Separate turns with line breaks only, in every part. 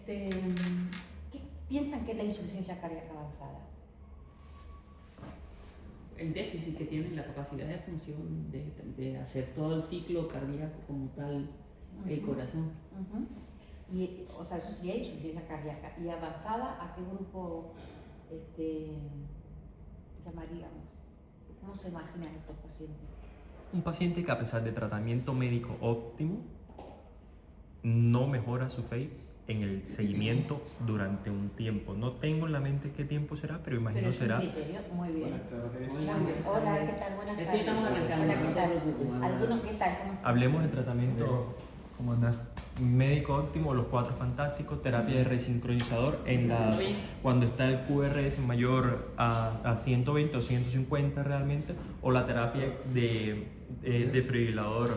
¿Qué piensan que es la insuficiencia cardíaca avanzada?
El déficit que tiene la capacidad de función de hacer todo el ciclo cardíaco como tal, el corazón.
Y, o sea, eso sería insuficiencia cardíaca. ¿Y avanzada a qué grupo llamaríamos? ¿Cómo se imaginan estos pacientes?
Un paciente que a pesar de tratamiento médico óptimo no mejora su FEI en el seguimiento durante un tiempo. No tengo en la mente qué tiempo será, pero imagino
pero es
será...
un criterio. Muy bien.
Buenas tardes.
Hola, ¿qué tal? Buenas tardes.
Sí, estamos arrancando.
Hola, ¿qué tal? ¿Algunos qué tal? ¿Cómo están?
Hablemos de tratamiento
¿Cómo andás?
médico óptimo, los 4 fantásticos, terapia de resincronizador cuando está el QRS mayor a 120 o 150 realmente, o la terapia de desfibrilador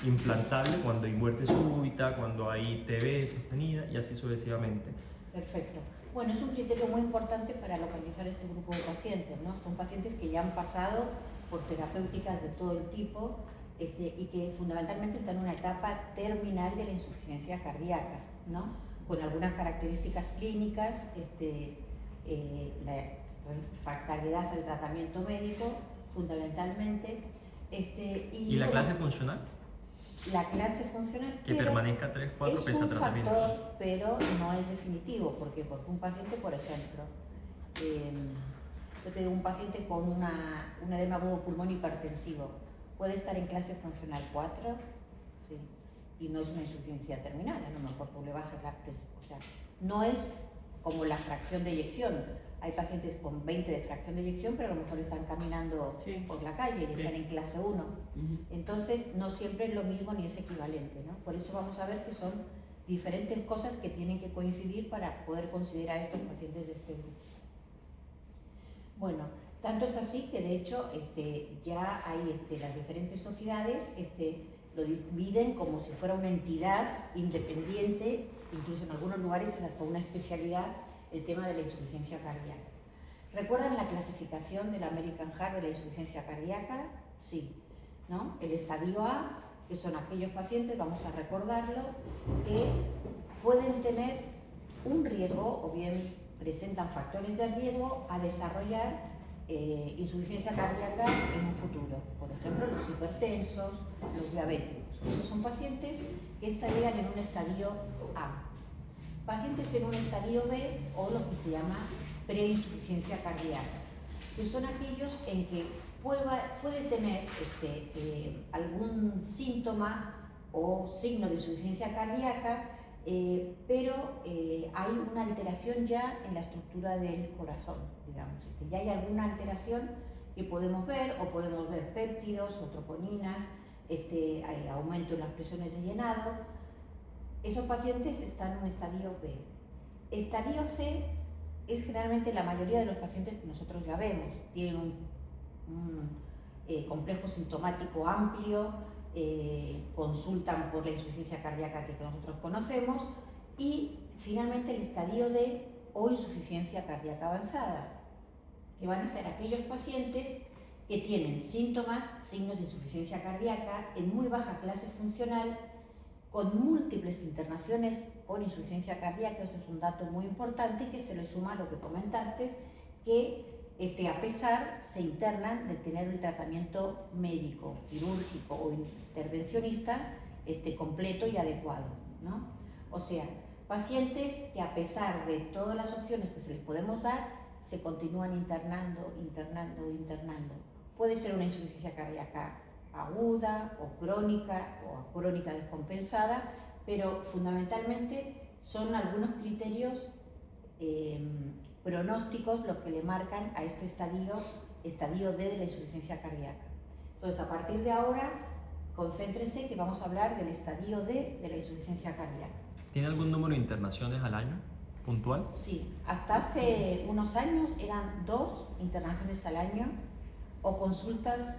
implantable cuando hay muerte súbita, cuando hay TB sostenida y así sucesivamente.
Perfecto. Bueno, es un criterio muy importante para localizar este grupo de pacientes, ¿no? Son pacientes que ya han pasado por terapéuticas de todo el tipo y que fundamentalmente están en una etapa terminal de la insuficiencia cardíaca, ¿no? Con algunas características clínicas, la refractariedad al tratamiento médico, fundamentalmente.
¿Y la clase funcional?
La clase funcional
Que permanezca 3-4 pese a tratamiento.
Es un factor, pero no es definitivo, porque un paciente, por ejemplo, yo te digo, un paciente con un edema agudo pulmón hipertensivo, puede estar en clase funcional 4, sí, y no es una insuficiencia terminal, a lo mejor tú le bajas la presión, o sea, no es como la fracción de eyección. Hay pacientes con 20 de fracción de eyección, pero a lo mejor están caminando por la calle y están en clase 1. Entonces, no siempre es lo mismo ni es equivalente, ¿no? Por eso vamos a ver que son diferentes cosas que tienen que coincidir para poder considerar estos pacientes de este grupo. Bueno, tanto es así que de hecho ya hay las diferentes sociedades lo dividen como si fuera una entidad independiente, incluso en algunos lugares es hasta una especialidad, el tema de la insuficiencia cardíaca. ¿Recuerdan la clasificación del American Heart de la insuficiencia cardíaca? Sí, ¿no? El estadio A, que son aquellos pacientes, vamos a recordarlo, que pueden tener un riesgo o bien presentan factores de riesgo a desarrollar insuficiencia cardíaca en un futuro. Por ejemplo, los hipertensos, los diabéticos. Esos son pacientes que estarían en un estadio A. Pacientes en un estadio B o lo que se llama preinsuficiencia cardíaca, que son aquellos en que puede tener algún síntoma o signo de insuficiencia cardíaca, pero hay una alteración ya en la estructura del corazón, digamos. Ya hay alguna alteración que podemos ver, o podemos ver péptidos o troponinas, hay aumento en las presiones de llenado. Esos pacientes están en un estadio B. Estadio C es generalmente la mayoría de los pacientes que nosotros ya vemos. Tienen un complejo sintomático amplio, consultan por la insuficiencia cardíaca que nosotros conocemos, y finalmente el estadio D o insuficiencia cardíaca avanzada, que van a ser aquellos pacientes que tienen síntomas, signos de insuficiencia cardíaca en muy baja clase funcional, con múltiples internaciones por insuficiencia cardíaca. Esto es un dato muy importante que se le suma a lo que comentaste, que a pesar se internan de tener el tratamiento médico, quirúrgico o intervencionista completo y adecuado, ¿no? O sea, pacientes que a pesar de todas las opciones que se les podemos dar, se continúan internando. Puede ser una insuficiencia cardíaca aguda o crónica descompensada, pero fundamentalmente son algunos criterios pronósticos los que le marcan a este estadio D de la insuficiencia cardíaca. Entonces, a partir de ahora, concéntrese que vamos a hablar del estadio D de la insuficiencia cardíaca.
¿Tiene algún número de internaciones al año puntual?
Sí, hasta hace unos años eran 2 internaciones al año o consultas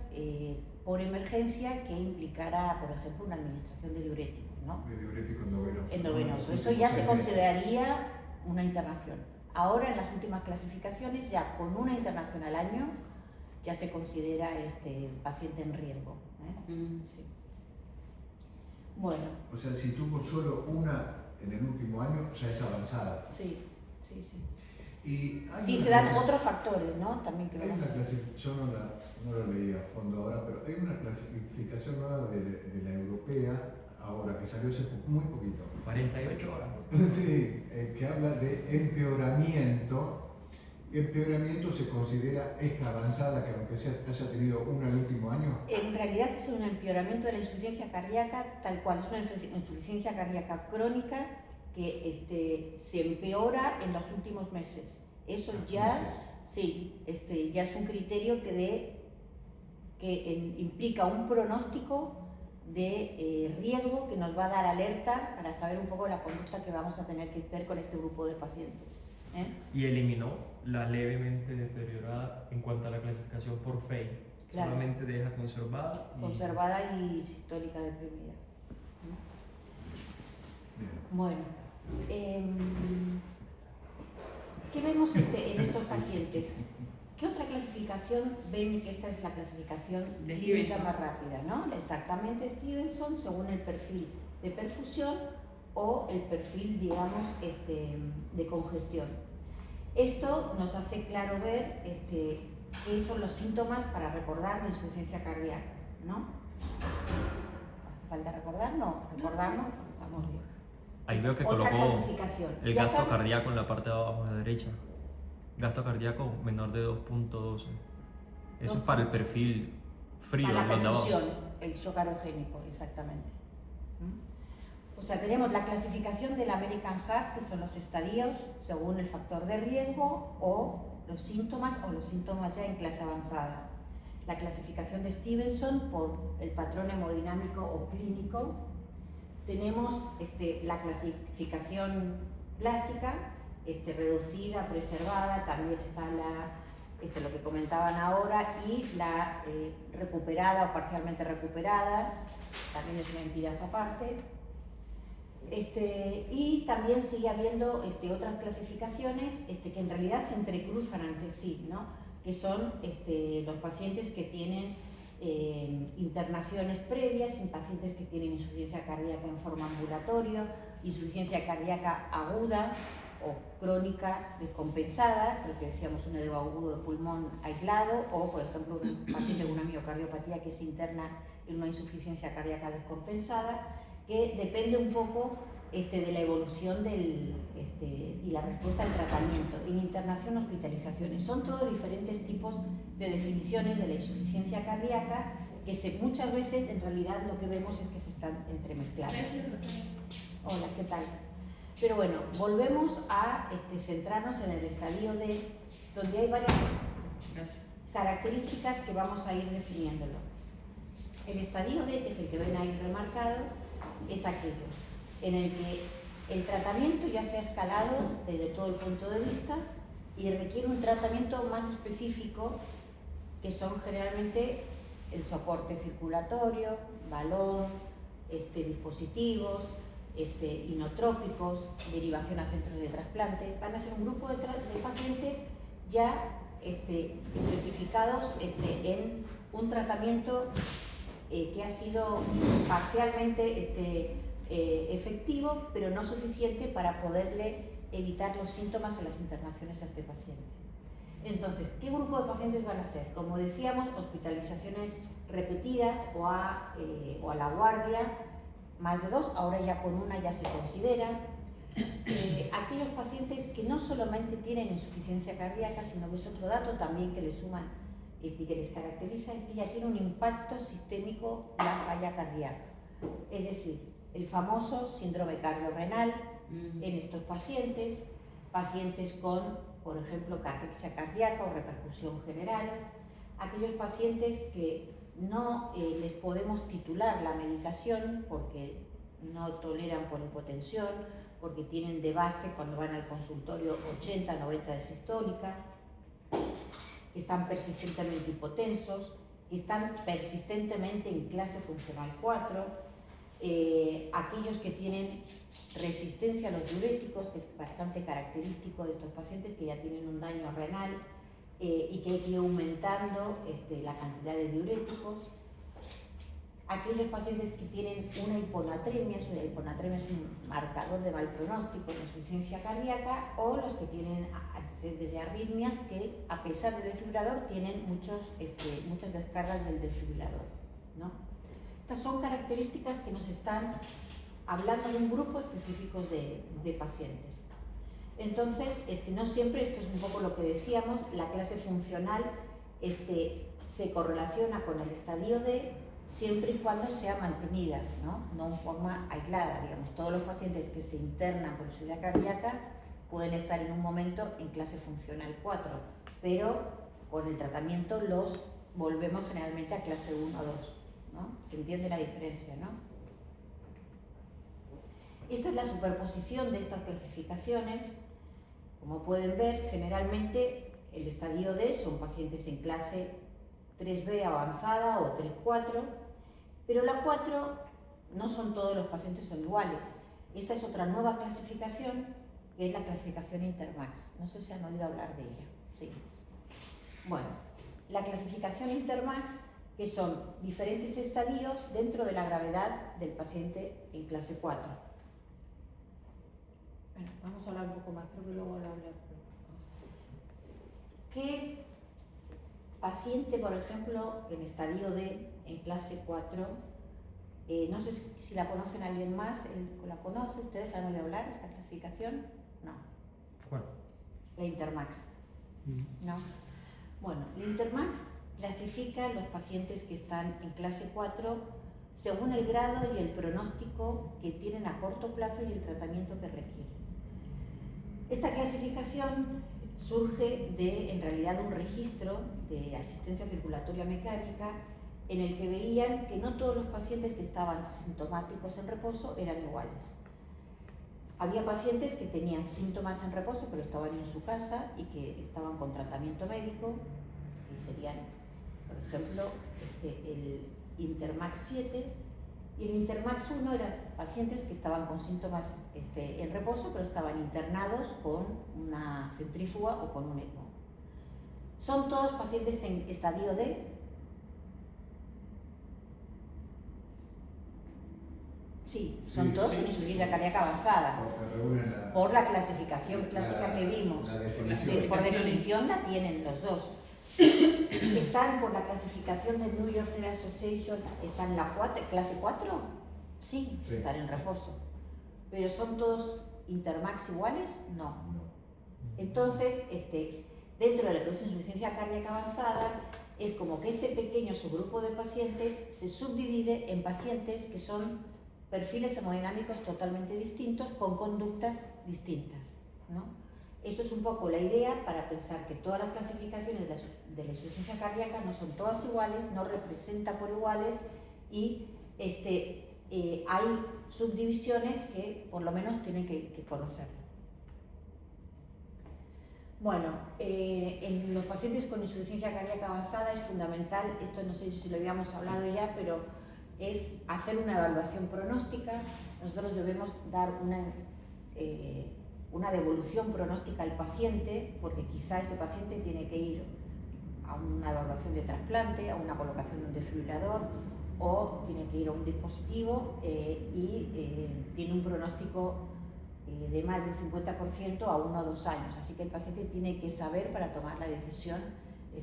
por emergencia que implicara, por ejemplo, una administración de diuréticos, ¿no?
De diurético endovenoso.
Endovenoso. Eso ya se consideraría una internación. Ahora, en las últimas clasificaciones, ya con una internación al año, ya se considera paciente en riesgo, ¿eh? Sí. Bueno.
O sea, si tuvo solo una en el último año ya es avanzada.
Sí, sí, sí.
Y hay
Sí,
una
se dan
clase-
otros factores, ¿no? También que
Hay
vamos
una yo no la leí a fondo ahora, pero hay una clasificación nueva de la europea, ahora que salió hace muy poquito.
48 horas.
Sí, que habla de empeoramiento. Empeoramiento se considera esta avanzada, que aunque haya tenido una el último año.
En realidad es un empeoramiento de la insuficiencia cardíaca, tal cual, es una insuficiencia cardíaca crónica que se empeora en los últimos meses. Eso ya,
Meses.
sí, ya es un criterio implica un pronóstico de riesgo que nos va a dar alerta para saber un poco la conducta que vamos a tener que ver con este grupo de pacientes.
Y eliminó la levemente deteriorada en cuanto a la clasificación por FEI.
Claro.
Solamente deja conservada.
Conservada y sistólica deprimida.
Bien.
Bueno, ¿qué vemos en estos pacientes? ¿Qué otra clasificación ven que esta es la clasificación
De
clínica
Stevenson.
más rápida, ¿no? Exactamente, Stevenson, según el perfil de perfusión o el perfil, digamos, de congestión. Esto nos hace claro ver qué son los síntomas para recordar de insuficiencia cardíaca, ¿no? ¿Hace falta recordar? No, recordamos, estamos bien.
Ahí veo que
Otra
colocó
clasificación.
el
Y
gasto
acá-
cardíaco en la parte de abajo a la derecha. Gasto cardíaco menor de 2.12. Eso es para el perfil frío,
Para la
los de abajo.
perfusión, el shock aerogénico, exactamente. ¿Mm? O sea, tenemos la clasificación del American Heart, que son los estadios según el factor de riesgo o los síntomas ya en clase avanzada. La clasificación de Stevenson por el patrón hemodinámico o clínico. Tenemos la clasificación clásica, reducida, preservada, también está lo que comentaban ahora, y la recuperada o parcialmente recuperada, también es una entidad aparte. Y también sigue habiendo otras clasificaciones que en realidad se entrecruzan entre sí, ¿no? Que son los pacientes que tienen internaciones previas, pacientes que tienen insuficiencia cardíaca en forma ambulatoria, insuficiencia cardíaca aguda o crónica descompensada, lo que decíamos, un edema agudo de pulmón aislado, o por ejemplo un paciente con una miocardiopatía que se interna en una insuficiencia cardíaca descompensada, que depende un poco de la evolución y la respuesta al tratamiento. En internación, hospitalizaciones. Son todos diferentes tipos de definiciones de la insuficiencia cardíaca que muchas veces en realidad lo que vemos es que se están entremezclando. Hola, ¿qué tal? Pero bueno, volvemos a centrarnos en el estadio D, donde hay varias características que vamos a ir definiéndolo. El estadio D, que es el que ven ahí remarcado, es aquellos en el que el tratamiento ya se ha escalado desde todo el punto de vista y requiere un tratamiento más específico, que son generalmente el soporte circulatorio, balón, dispositivos, inotrópicos, derivación a centros de trasplante. Van a ser un grupo de pacientes ya especificados en un tratamiento que ha sido parcialmente efectivo, pero no suficiente para poderle evitar los síntomas o las internaciones a este paciente. Entonces, ¿qué grupo de pacientes van a ser? Como decíamos, hospitalizaciones repetidas o a la guardia, más de 2, ahora ya con una ya se consideran. Aquellos pacientes que no solamente tienen insuficiencia cardíaca, sino que es otro dato también que les suman y que les caracteriza, es que ya tiene un impacto sistémico la falla cardíaca. Es decir, el famoso síndrome cardiorrenal en estos pacientes, pacientes con, por ejemplo, caquexia cardíaca o repercusión general, aquellos pacientes que no les podemos titular la medicación porque no toleran por hipotensión, porque tienen de base cuando van al consultorio 80-90 de sistólica, están persistentemente hipotensos, están persistentemente en clase funcional 4, aquellos que tienen resistencia a los diuréticos, que es bastante característico de estos pacientes que ya tienen un daño renal y que hay que ir aumentando la cantidad de diuréticos. aquellos pacientes que tienen una hiponatremia es un marcador de mal pronóstico en insuficiencia cardíaca, o los que tienen antecedentes de arritmias que, a pesar del desfibrilador, tienen muchas descargas del desfibrilador, ¿no? Estas son características que nos están hablando de un grupo específico de pacientes. Entonces, no siempre, esto es un poco lo que decíamos, la clase funcional se correlaciona con el estadio D, siempre y cuando sea mantenida, no en forma aislada. Digamos, todos los pacientes que se internan por insuficiencia cardíaca pueden estar en un momento en clase funcional 4, pero con el tratamiento los volvemos generalmente a clase 1 o 2, ¿no? ¿Se entiende la diferencia, no? Esta es la superposición de estas clasificaciones. Como pueden ver, generalmente el estadio D son pacientes en clase 3B avanzada o 3-4, pero la 4 no son todos los pacientes son iguales. Esta es otra nueva clasificación, que es la clasificación Intermax. No sé si han oído hablar de ella. Sí. Bueno, la clasificación Intermax, que son diferentes estadios dentro de la gravedad del paciente en clase 4. Bueno, vamos a hablar un poco más, creo que luego lo hablaré. ¿Qué paciente, por ejemplo, en estadio D, en clase 4, no sé si la conocen alguien más, ¿la conoce? ¿Ustedes la han oído hablar, esta clasificación? No.
Bueno.
La Intermax. No. Bueno, la Intermax clasifica los pacientes que están en clase 4 según el grado y el pronóstico que tienen a corto plazo y el tratamiento que requieren. Esta clasificación surge en realidad, un registro de asistencia circulatoria mecánica en el que veían que no todos los pacientes que estaban sintomáticos en reposo eran iguales. Había pacientes que tenían síntomas en reposo pero estaban en su casa y que estaban con tratamiento médico, que serían, por ejemplo, el Intermax 7, y el Intermax 1 eran pacientes que estaban con síntomas en reposo pero estaban internados con una centrífuga o con un ECMO. ¿Son todos pacientes en estadio D? Sí, son todos con insuficiencia cardíaca avanzada. Por la clasificación clásica que vimos. Por definición la tienen los dos. ¿Están por la clasificación del New York Heart Association? ¿Están en la clase 4? Sí, están en reposo. ¿Pero son todos Intermax iguales? No. Entonces, dentro de la insuficiencia cardíaca avanzada, es como que este pequeño subgrupo de pacientes se subdivide en pacientes que son perfiles hemodinámicos totalmente distintos, con conductas distintas, ¿no? Esto es un poco la idea para pensar que todas las clasificaciones de la insuficiencia cardíaca no son todas iguales, no representan por iguales, y hay subdivisiones que por lo menos tienen que conocer. Bueno, en los pacientes con insuficiencia cardíaca avanzada es fundamental, esto no sé si lo habíamos hablado ya, pero es hacer una evaluación pronóstica. Nosotros debemos dar una devolución pronóstica al paciente, porque quizá ese paciente tiene que ir a una evaluación de trasplante, a una colocación de un desfibrilador, o tiene que ir a un dispositivo y tiene un pronóstico de más del 50% a 1 o 2 años. Así que el paciente tiene que saber para tomar la decisión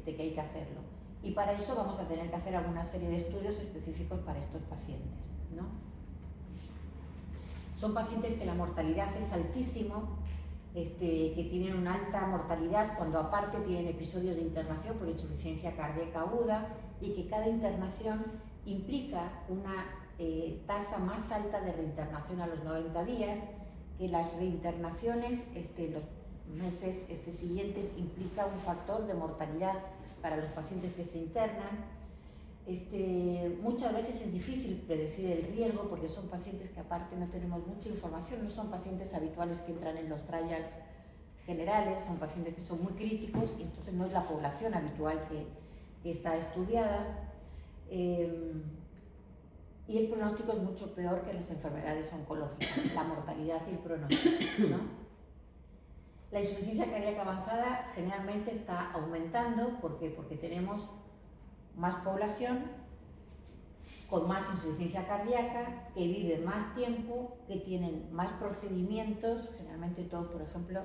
que hay que hacerlo. Y para eso vamos a tener que hacer alguna serie de estudios específicos para estos pacientes, ¿no? Son pacientes que la mortalidad es altísimo, que tienen una alta mortalidad cuando aparte tienen episodios de internación por insuficiencia cardíaca aguda, y que cada internación implica una tasa más alta de reinternación a los 90 días, que las reinternaciones los meses siguientes implica un factor de mortalidad para los pacientes que se internan. Muchas veces es difícil predecir el riesgo porque son pacientes que aparte no tenemos mucha información, no son pacientes habituales que entran en los trials generales, son pacientes que son muy críticos y entonces no es la población habitual que está estudiada. Y el pronóstico es mucho peor que las enfermedades oncológicas, la mortalidad y el pronóstico, ¿no? La insuficiencia cardíaca avanzada generalmente está aumentando. ¿Por qué? Porque tenemos más población con más insuficiencia cardíaca, que viven más tiempo, que tienen más procedimientos, generalmente todos, por ejemplo,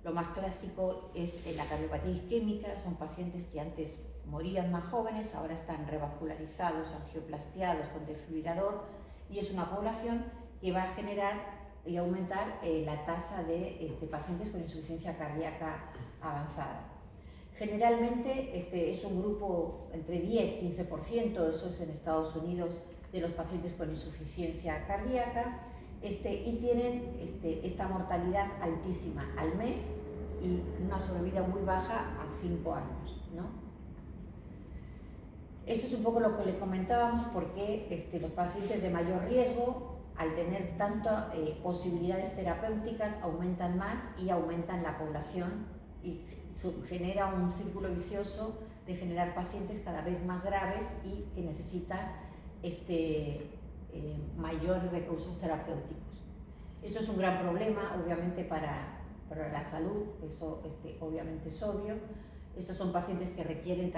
lo más clásico es la cardiopatía isquémica, son pacientes que antes morían más jóvenes, ahora están revascularizados, angioplastiados con desfibrilador, y es una población que va a generar y aumentar la tasa de pacientes con insuficiencia cardíaca avanzada. Generalmente es un grupo entre 10-15%, eso es en Estados Unidos, de los pacientes con insuficiencia cardíaca, y tienen esta mortalidad altísima al mes y una sobrevida muy baja a 5 años, ¿no? Esto es un poco lo que le comentábamos, porque los pacientes de mayor riesgo, al tener tantas posibilidades terapéuticas, aumentan más y aumentan la población, y genera un círculo vicioso de generar pacientes cada vez más graves y que necesitan mayores recursos terapéuticos. Esto es un gran problema, obviamente, para la salud, eso obviamente es obvio. Estos son pacientes que requieren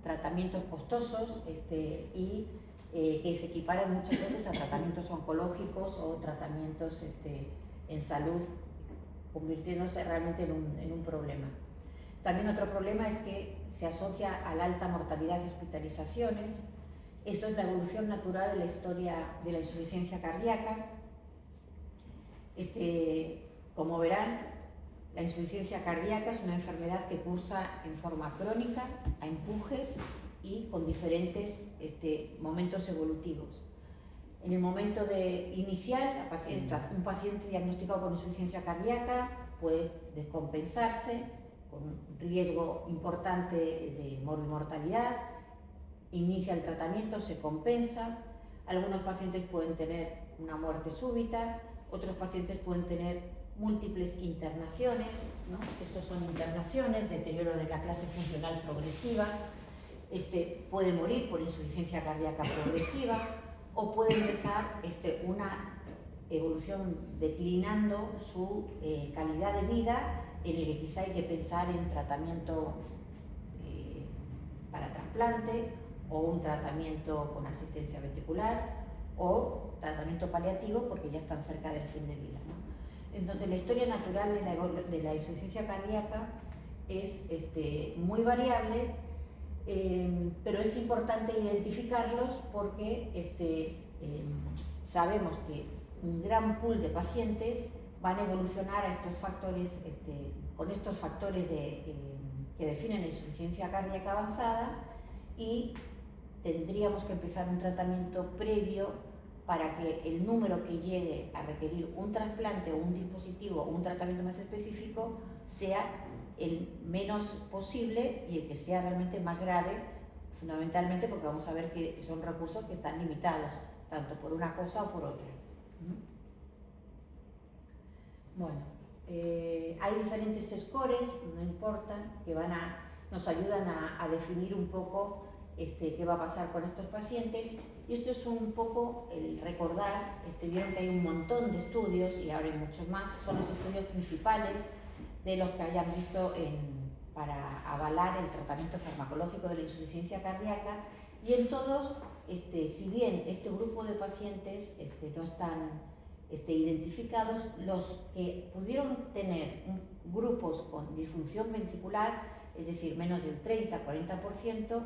tratamientos costosos y que se equiparan muchas veces a tratamientos oncológicos o tratamientos en salud, convirtiéndose realmente en un problema. También otro problema es que se asocia a la alta mortalidad de hospitalizaciones. Esto es la evolución natural de la historia de la insuficiencia cardíaca. Como verán, la insuficiencia cardíaca es una enfermedad que cursa en forma crónica, a empujes y con diferentes momentos evolutivos. En el momento inicial, un paciente diagnosticado con insuficiencia cardíaca puede descompensarse con un riesgo importante de morbimortalidad, inicia el tratamiento, se compensa. Algunos pacientes pueden tener una muerte súbita, otros pacientes pueden tener múltiples internaciones, ¿no? Estos son internaciones, deterioro de la clase funcional progresiva, puede morir por insuficiencia cardíaca progresiva, o puede empezar una evolución declinando su calidad de vida, en el que quizá hay que pensar en tratamiento para trasplante, o un tratamiento con asistencia ventricular, o tratamiento paliativo porque ya están cerca del fin de vida, ¿no? Entonces, la historia natural de la insuficiencia cardíaca es muy variable, pero es importante identificarlos porque sabemos que un gran pool de pacientes van a evolucionar a estos factores, con estos factores que definen la insuficiencia cardíaca avanzada, y tendríamos que empezar un tratamiento previo para que el número que llegue a requerir un trasplante o un dispositivo o un tratamiento más específico sea el menos posible y el que sea realmente más grave, fundamentalmente porque vamos a ver que son recursos que están limitados, tanto por una cosa o por otra. Bueno, hay diferentes scores, no importa, que nos ayudan a definir un poco qué va a pasar con estos pacientes, y esto es un poco el recordar, vieron que hay un montón de estudios y ahora hay muchos más, son los estudios principales de los que hayan visto para avalar el tratamiento farmacológico de la insuficiencia cardíaca, y en todos, si bien este grupo de pacientes no están identificados, los que pudieron tener grupos con disfunción ventricular, es decir, menos del 30-40%,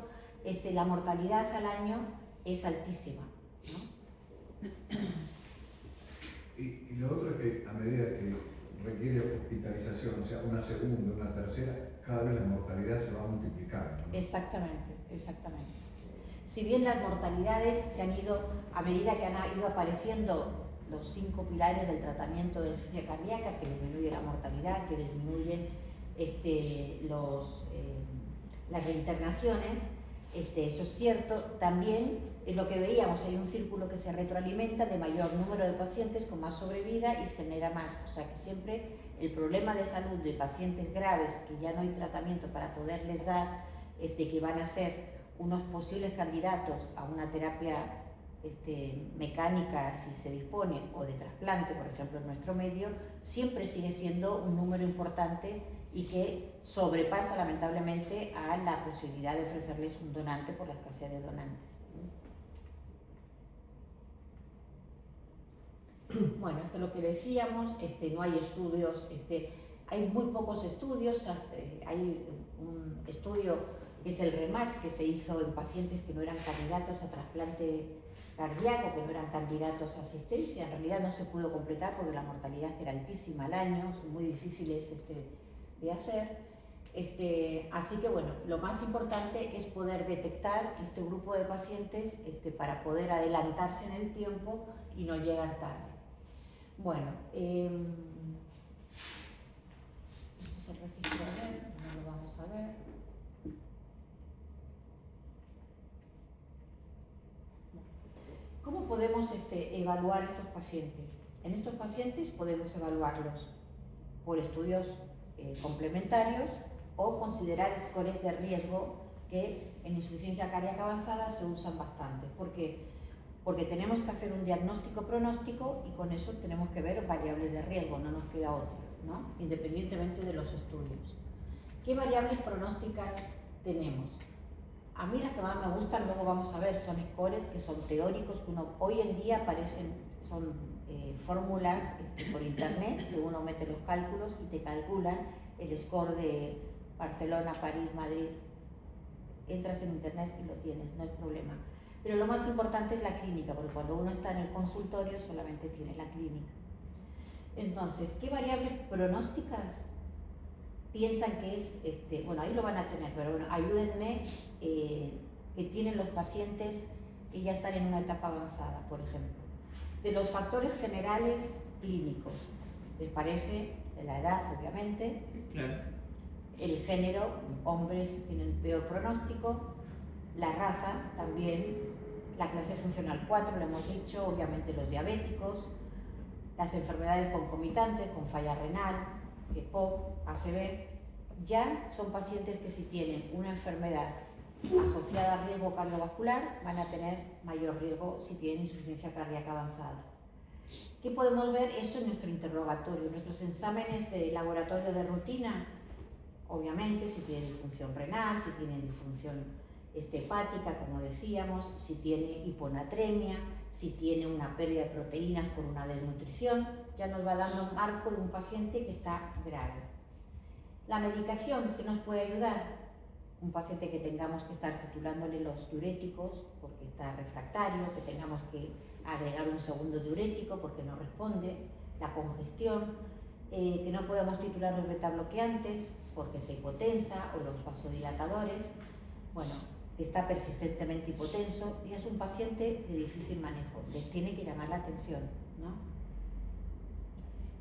la mortalidad al año es altísima, ¿no?
Y lo otro es que a medida que requiere hospitalización, o sea, una segunda, una tercera, cada vez la mortalidad se va multiplicando, ¿no?
Exactamente, exactamente. Si bien las mortalidades se han ido, a medida que han ido apareciendo los 5 pilares del tratamiento de la insuficiencia cardíaca, que disminuye la mortalidad, que disminuyen las reinternaciones, eso es cierto. También es lo que veíamos, hay un círculo que se retroalimenta de mayor número de pacientes con más sobrevida y genera más, o sea que siempre el problema de salud de pacientes graves que ya no hay tratamiento para poderles dar, que van a ser unos posibles candidatos a una terapia mecánica si se dispone, o de trasplante, por ejemplo, en nuestro medio, siempre sigue siendo un número importante y que sobrepasa lamentablemente a la posibilidad de ofrecerles un donante por la escasez de donantes. bueno, esto es lo que decíamos, no hay estudios, hay muy pocos estudios, hay un estudio que es el REMATCH, que se hizo en pacientes que no eran candidatos a trasplante cardíaco, que no eran candidatos a asistencia. En realidad no se pudo completar porque la mortalidad era altísima al año, son muy difíciles de hacer. Así que bueno, lo más importante es poder detectar este grupo de pacientes para poder adelantarse en el tiempo y no llegar tarde. Bueno, este es el registro de él, no lo vamos a ver. ¿Cómo podemos evaluar estos pacientes? En estos pacientes podemos evaluarlos por estudios complementarios o considerar scores de riesgo que en insuficiencia cardíaca avanzada se usan bastante. ¿Por qué? Porque tenemos que hacer un diagnóstico pronóstico y con eso tenemos que ver variables de riesgo, no nos queda otra, ¿no? Independientemente de los estudios. ¿Qué variables pronósticas tenemos? A mí las que más me gustan, luego vamos a ver, son scores que son teóricos, que hoy en día aparecen, son fórmulas por internet, que uno mete los cálculos y te calculan el score de Barcelona, París, Madrid. Entras en internet y lo tienes, no hay problema. Pero lo más importante es la clínica, porque cuando uno está en el consultorio solamente tiene la clínica. Entonces, ¿qué variables pronósticas piensan que es, bueno, ahí lo van a tener, pero bueno, ayúdenme, que tienen los pacientes que ya están en una etapa avanzada, por ejemplo? De los factores generales clínicos, ¿les parece? La edad, obviamente.
Claro.
El género, hombres tienen peor pronóstico. La raza también. La clase funcional 4, lo hemos dicho, obviamente los diabéticos. Las enfermedades concomitantes, con falla renal, EPOC, ACV, ya son pacientes que si tienen una enfermedad asociada a riesgo cardiovascular van a tener mayor riesgo si tienen insuficiencia cardíaca avanzada. ¿Qué podemos ver? Eso en nuestro interrogatorio, nuestros exámenes de laboratorio de rutina, obviamente si tiene disfunción renal, si tiene disfunción hepática, como decíamos, si tiene hiponatremia, si tiene una pérdida de proteínas por una desnutrición, ya nos va dando un marco de un paciente que está grave. La medicación, ¿qué nos puede ayudar? Un paciente que tengamos que estar titulándole los diuréticos porque está refractario, que tengamos que agregar un segundo diurético porque no responde, la congestión, que no podemos titular los betabloqueantes porque se hipotensa, o los vasodilatadores, bueno, que está persistentemente hipotenso y es un paciente de difícil manejo, les tiene que llamar la atención, ¿no?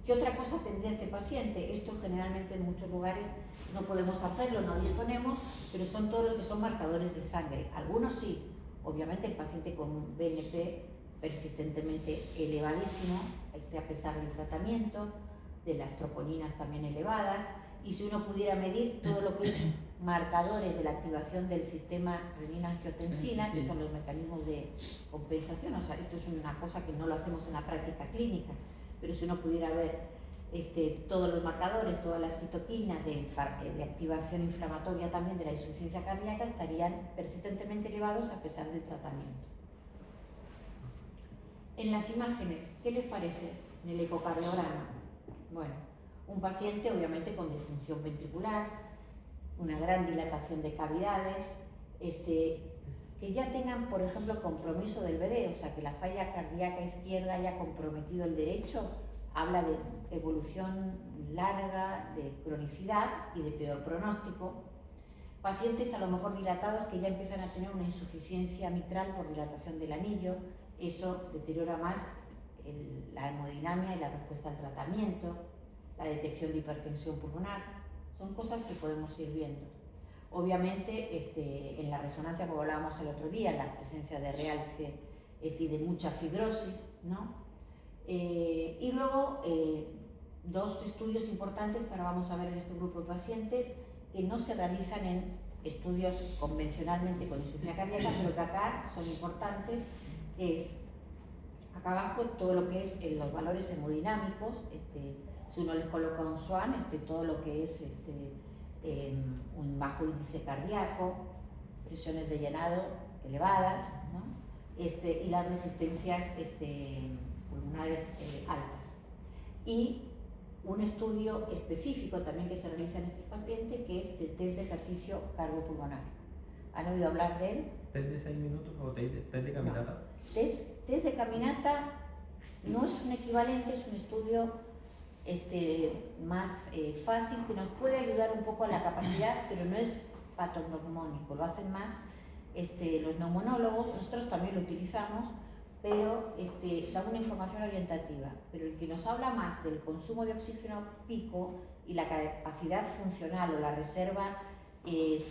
¿Qué otra cosa tendría este paciente? Esto generalmente en muchos lugares no podemos hacerlo, no disponemos, pero son todos los que son marcadores de sangre. Algunos sí, obviamente el paciente con un BNP persistentemente elevadísimo, a pesar del tratamiento, de las troponinas también elevadas, y si uno pudiera medir todo lo que es marcadores de la activación del sistema renina-angiotensina, que son los mecanismos de compensación, o sea, esto es una cosa que no lo hacemos en la práctica clínica, pero si uno pudiera ver todos los marcadores, todas las citoquinas de activación inflamatoria también de la insuficiencia cardíaca estarían persistentemente elevados a pesar del tratamiento. En las imágenes, ¿qué les parece en el ecocardiograma? Bueno, un paciente obviamente con disfunción ventricular, una gran dilatación de cavidades, que ya tengan, por ejemplo, compromiso del BD, o sea, que la falla cardíaca izquierda haya comprometido el derecho, habla de evolución larga, de cronicidad y de peor pronóstico. Pacientes a lo mejor dilatados que ya empiezan a tener una insuficiencia mitral por dilatación del anillo, eso deteriora más la hemodinamia y la respuesta al tratamiento, la detección de hipertensión pulmonar, son cosas que podemos ir viendo. Obviamente, en la resonancia, como hablábamos el otro día, la presencia de realce y de mucha fibrosis, ¿no? Y luego, dos estudios importantes que ahora vamos a ver en este grupo de pacientes que no se realizan en estudios convencionalmente con insuficiencia cardíaca, pero que acá son importantes, es acá abajo todo lo que es los valores hemodinámicos, si uno les coloca un SWAN, todo lo que es un bajo índice cardíaco, presiones de llenado elevadas, ¿no? Y las resistencias pulmonares altas. Y un estudio específico también que se realiza en este paciente, que es el test de ejercicio cardiopulmonar. ¿Han oído hablar de él?
¿Test de 6 minutos o test de caminata?
No. Test de caminata no es un equivalente, es un estudio más fácil, que nos puede ayudar un poco a la capacidad, pero no es patognomónico, lo hacen más los neumonólogos. Nosotros también lo utilizamos, pero da una información orientativa. Pero el que nos habla más del consumo de oxígeno pico y la capacidad funcional o la reserva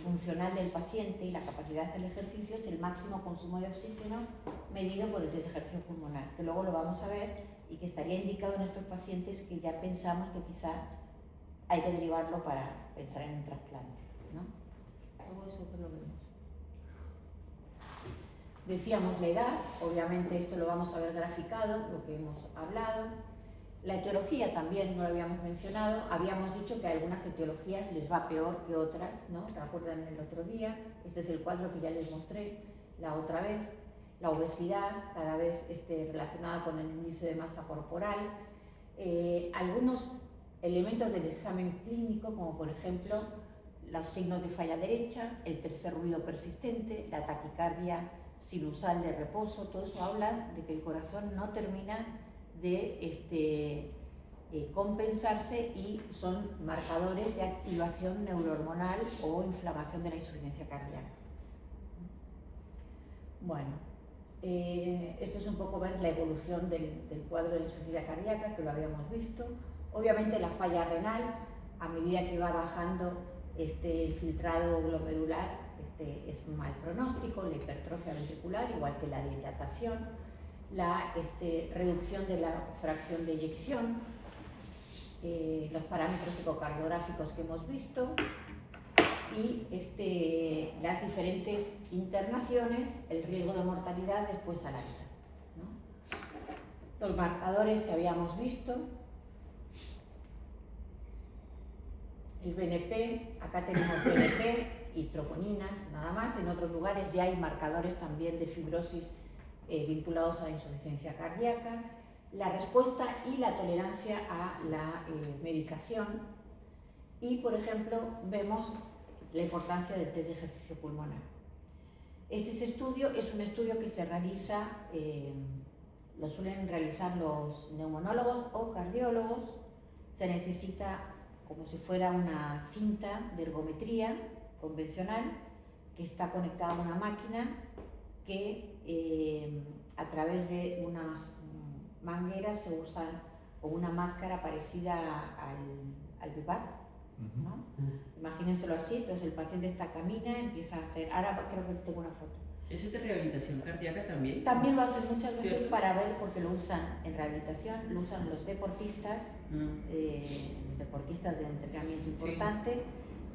funcional del paciente y la capacidad del ejercicio es el máximo consumo de oxígeno medido por el test de ejercicio pulmonar, que luego lo vamos a ver y que estaría indicado en estos pacientes que ya pensamos que quizá hay que derivarlo para pensar en un trasplante, ¿no? Todo eso que lo vemos. Decíamos la edad, obviamente esto lo vamos a ver graficado, lo que hemos hablado. La etiología también no lo habíamos mencionado, habíamos dicho que a algunas etiologías les va peor que otras, ¿no? ¿Recuerdan el otro día? Este es el cuadro que ya les mostré la otra vez. La obesidad, cada vez relacionada con el índice de masa corporal. Algunos elementos del examen clínico, como por ejemplo los signos de falla derecha, el tercer ruido persistente, la taquicardia sinusal de reposo, todo eso habla de que el corazón no termina de compensarse y son marcadores de activación neurohormonal o inflamación de la insuficiencia cardíaca. Bueno, esto es un poco ver la evolución del cuadro de la insuficiencia cardíaca, que lo habíamos visto. Obviamente la falla renal, a medida que va bajando el filtrado glomerular, es un mal pronóstico, la hipertrofia ventricular, igual que la dilatación, la reducción de la fracción de eyección, los parámetros ecocardiográficos que hemos visto y las diferentes internaciones, el riesgo de mortalidad después al alta, ¿no? Los marcadores que habíamos visto, el BNP, acá tenemos BNP y troponinas, nada más. En otros lugares ya hay marcadores también de fibrosis vinculados a la insuficiencia cardíaca, la respuesta y la tolerancia a la medicación. Y, por ejemplo, vemos la importancia del test de ejercicio pulmonar. Este estudio es un estudio que se realiza, lo suelen realizar los neumonólogos o cardiólogos. Se necesita como si fuera una cinta de ergometría convencional que está conectada a una máquina que a través de unas mangueras se usa o una máscara parecida al BIPAP, ¿no? Imagínenselo así. Entonces el paciente camina, empieza a hacer, ahora creo que tengo una foto.
¿Eso es de rehabilitación cardíaca también?
También lo hacen muchas veces para ver, porque lo usan en rehabilitación, lo usan los deportistas, los deportistas de entrenamiento importante,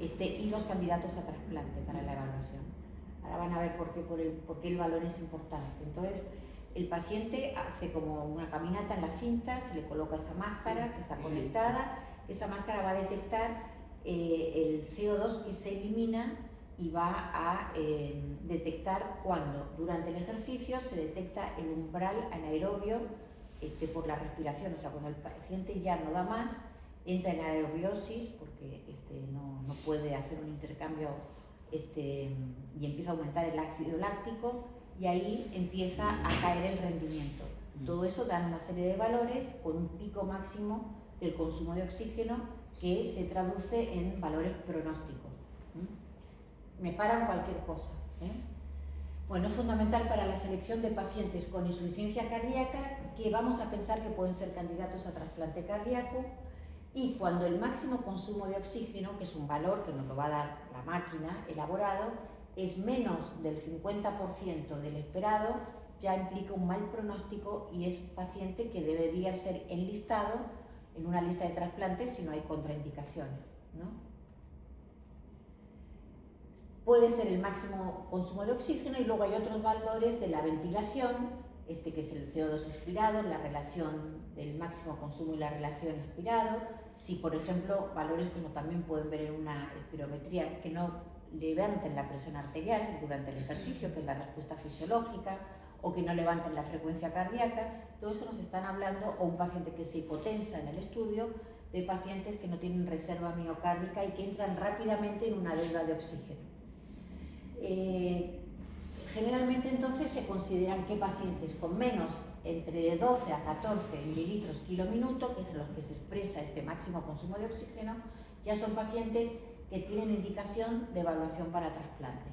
y los candidatos a trasplante para la evaluación. Ahora van a ver por qué el valor es importante. Entonces, el paciente hace como una caminata en la cinta, se le coloca esa máscara que está conectada, esa máscara va a detectar el CO2 que se elimina y va a detectar cuando durante el ejercicio se detecta el umbral anaerobio por la respiración, o sea, cuando el paciente ya no da más, entra en aerobiosis porque no puede hacer un intercambio y empieza a aumentar el ácido láctico y ahí empieza a caer el rendimiento. Todo eso da una serie de valores con un pico máximo del consumo de oxígeno que se traduce en valores pronósticos. Me paran cualquier cosa. Bueno, es fundamental para la selección de pacientes con insuficiencia cardíaca que vamos a pensar que pueden ser candidatos a trasplante cardíaco, y cuando el máximo consumo de oxígeno, que es un valor que nos lo va a dar la máquina elaborado, es menos del 50% del esperado, ya implica un mal pronóstico y es paciente que debería ser enlistado en una lista de trasplantes si no hay contraindicaciones, ¿no? Puede ser el máximo consumo de oxígeno y luego hay otros valores de la ventilación, que es el CO2 expirado, la relación del máximo consumo y la relación expirado. Si, por ejemplo, valores como también pueden ver en una espirometría que no levanten la presión arterial durante el ejercicio, que es la respuesta fisiológica, o que no levanten la frecuencia cardíaca. Todo eso nos están hablando, o un paciente que se hipotensa en el estudio, de pacientes que no tienen reserva miocárdica y que entran rápidamente en una deuda de oxígeno. Generalmente entonces se consideran que pacientes con menos entre 12 a 14 mililitros kilo minuto, que es en los que se expresa este máximo consumo de oxígeno, ya son pacientes que tienen indicación de evaluación para trasplante.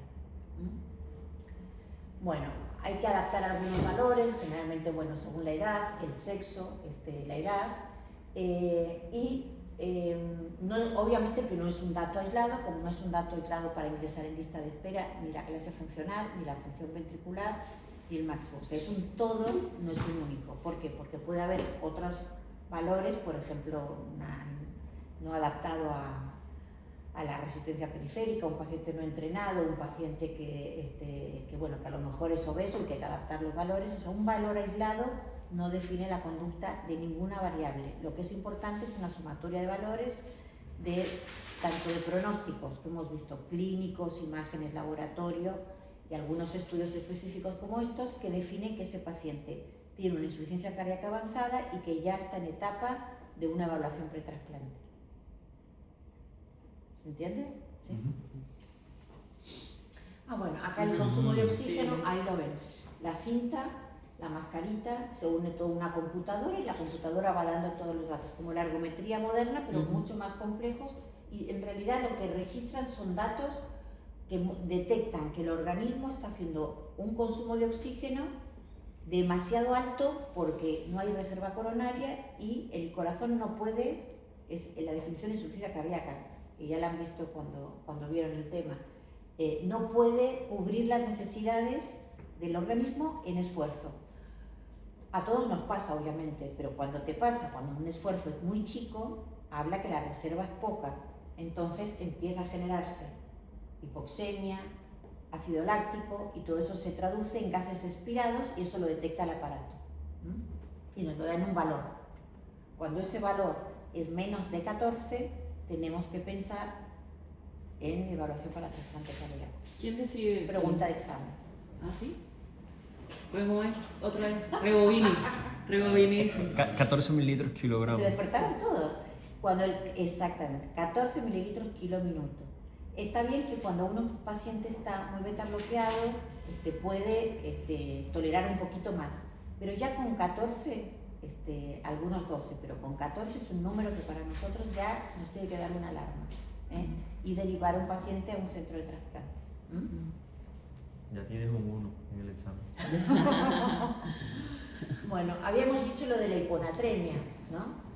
Bueno, hay que adaptar algunos valores, generalmente según la edad, el sexo, la edad, obviamente que no es un dato aislado, como no es un dato aislado para ingresar en lista de espera ni la clase funcional, ni la función ventricular, ni el máximo. O sea, es un todo, no es un único. ¿Por qué? Porque puede haber otros valores, por ejemplo, no adaptado a la resistencia periférica, un paciente no entrenado, un paciente que a lo mejor es obeso y que hay que adaptar los valores. O sea, un valor aislado no define la conducta de ninguna variable. Lo que es importante es una sumatoria de valores, tanto de pronósticos que hemos visto, clínicos, imágenes, laboratorio y algunos estudios específicos como estos, que definen que ese paciente tiene una insuficiencia cardíaca avanzada y que ya está en etapa de una evaluación pretrasplante. ¿Se entiende? ¿Sí? Acá el consumo de oxígeno, ahí lo ven. La cinta, la mascarita, se une toda una computadora y la computadora va dando todos los datos, como la ergometría moderna, pero mucho más complejos, y en realidad lo que registran son datos que detectan que el organismo está haciendo un consumo de oxígeno demasiado alto porque no hay reserva coronaria y el corazón no puede, es la definición de insuficiencia cardíaca, que ya la han visto cuando vieron el tema, no puede cubrir las necesidades del organismo en esfuerzo. A todos nos pasa, obviamente, pero cuando un esfuerzo es muy chico, habla que la reserva es poca, entonces empieza a generarse hipoxemia, ácido láctico, y todo eso se traduce en gases expirados y eso lo detecta el aparato. Y nos lo da en un valor. Cuando ese valor es menos de 14, tenemos que pensar en evaluación para trasplante cardíaco.
¿Quién decide?
Pregunta de examen.
¿Ah, sí? ¿Cómo es? Otra vez. Rebobini dice.
14 mililitros kilogramos.
Se despertaron todos. Exactamente, 14 mililitros kilo minuto. Está bien que cuando un paciente está muy beta bloqueado, puede tolerar un poquito más, pero ya con 14, algunos 12, pero con 14 es un número que para nosotros ya nos tiene que dar una alarma, y derivar a un paciente a un centro de trasplante.
Ya tienes un 1 en el examen.
Bueno, habíamos dicho lo de la hiponatremia, ¿no?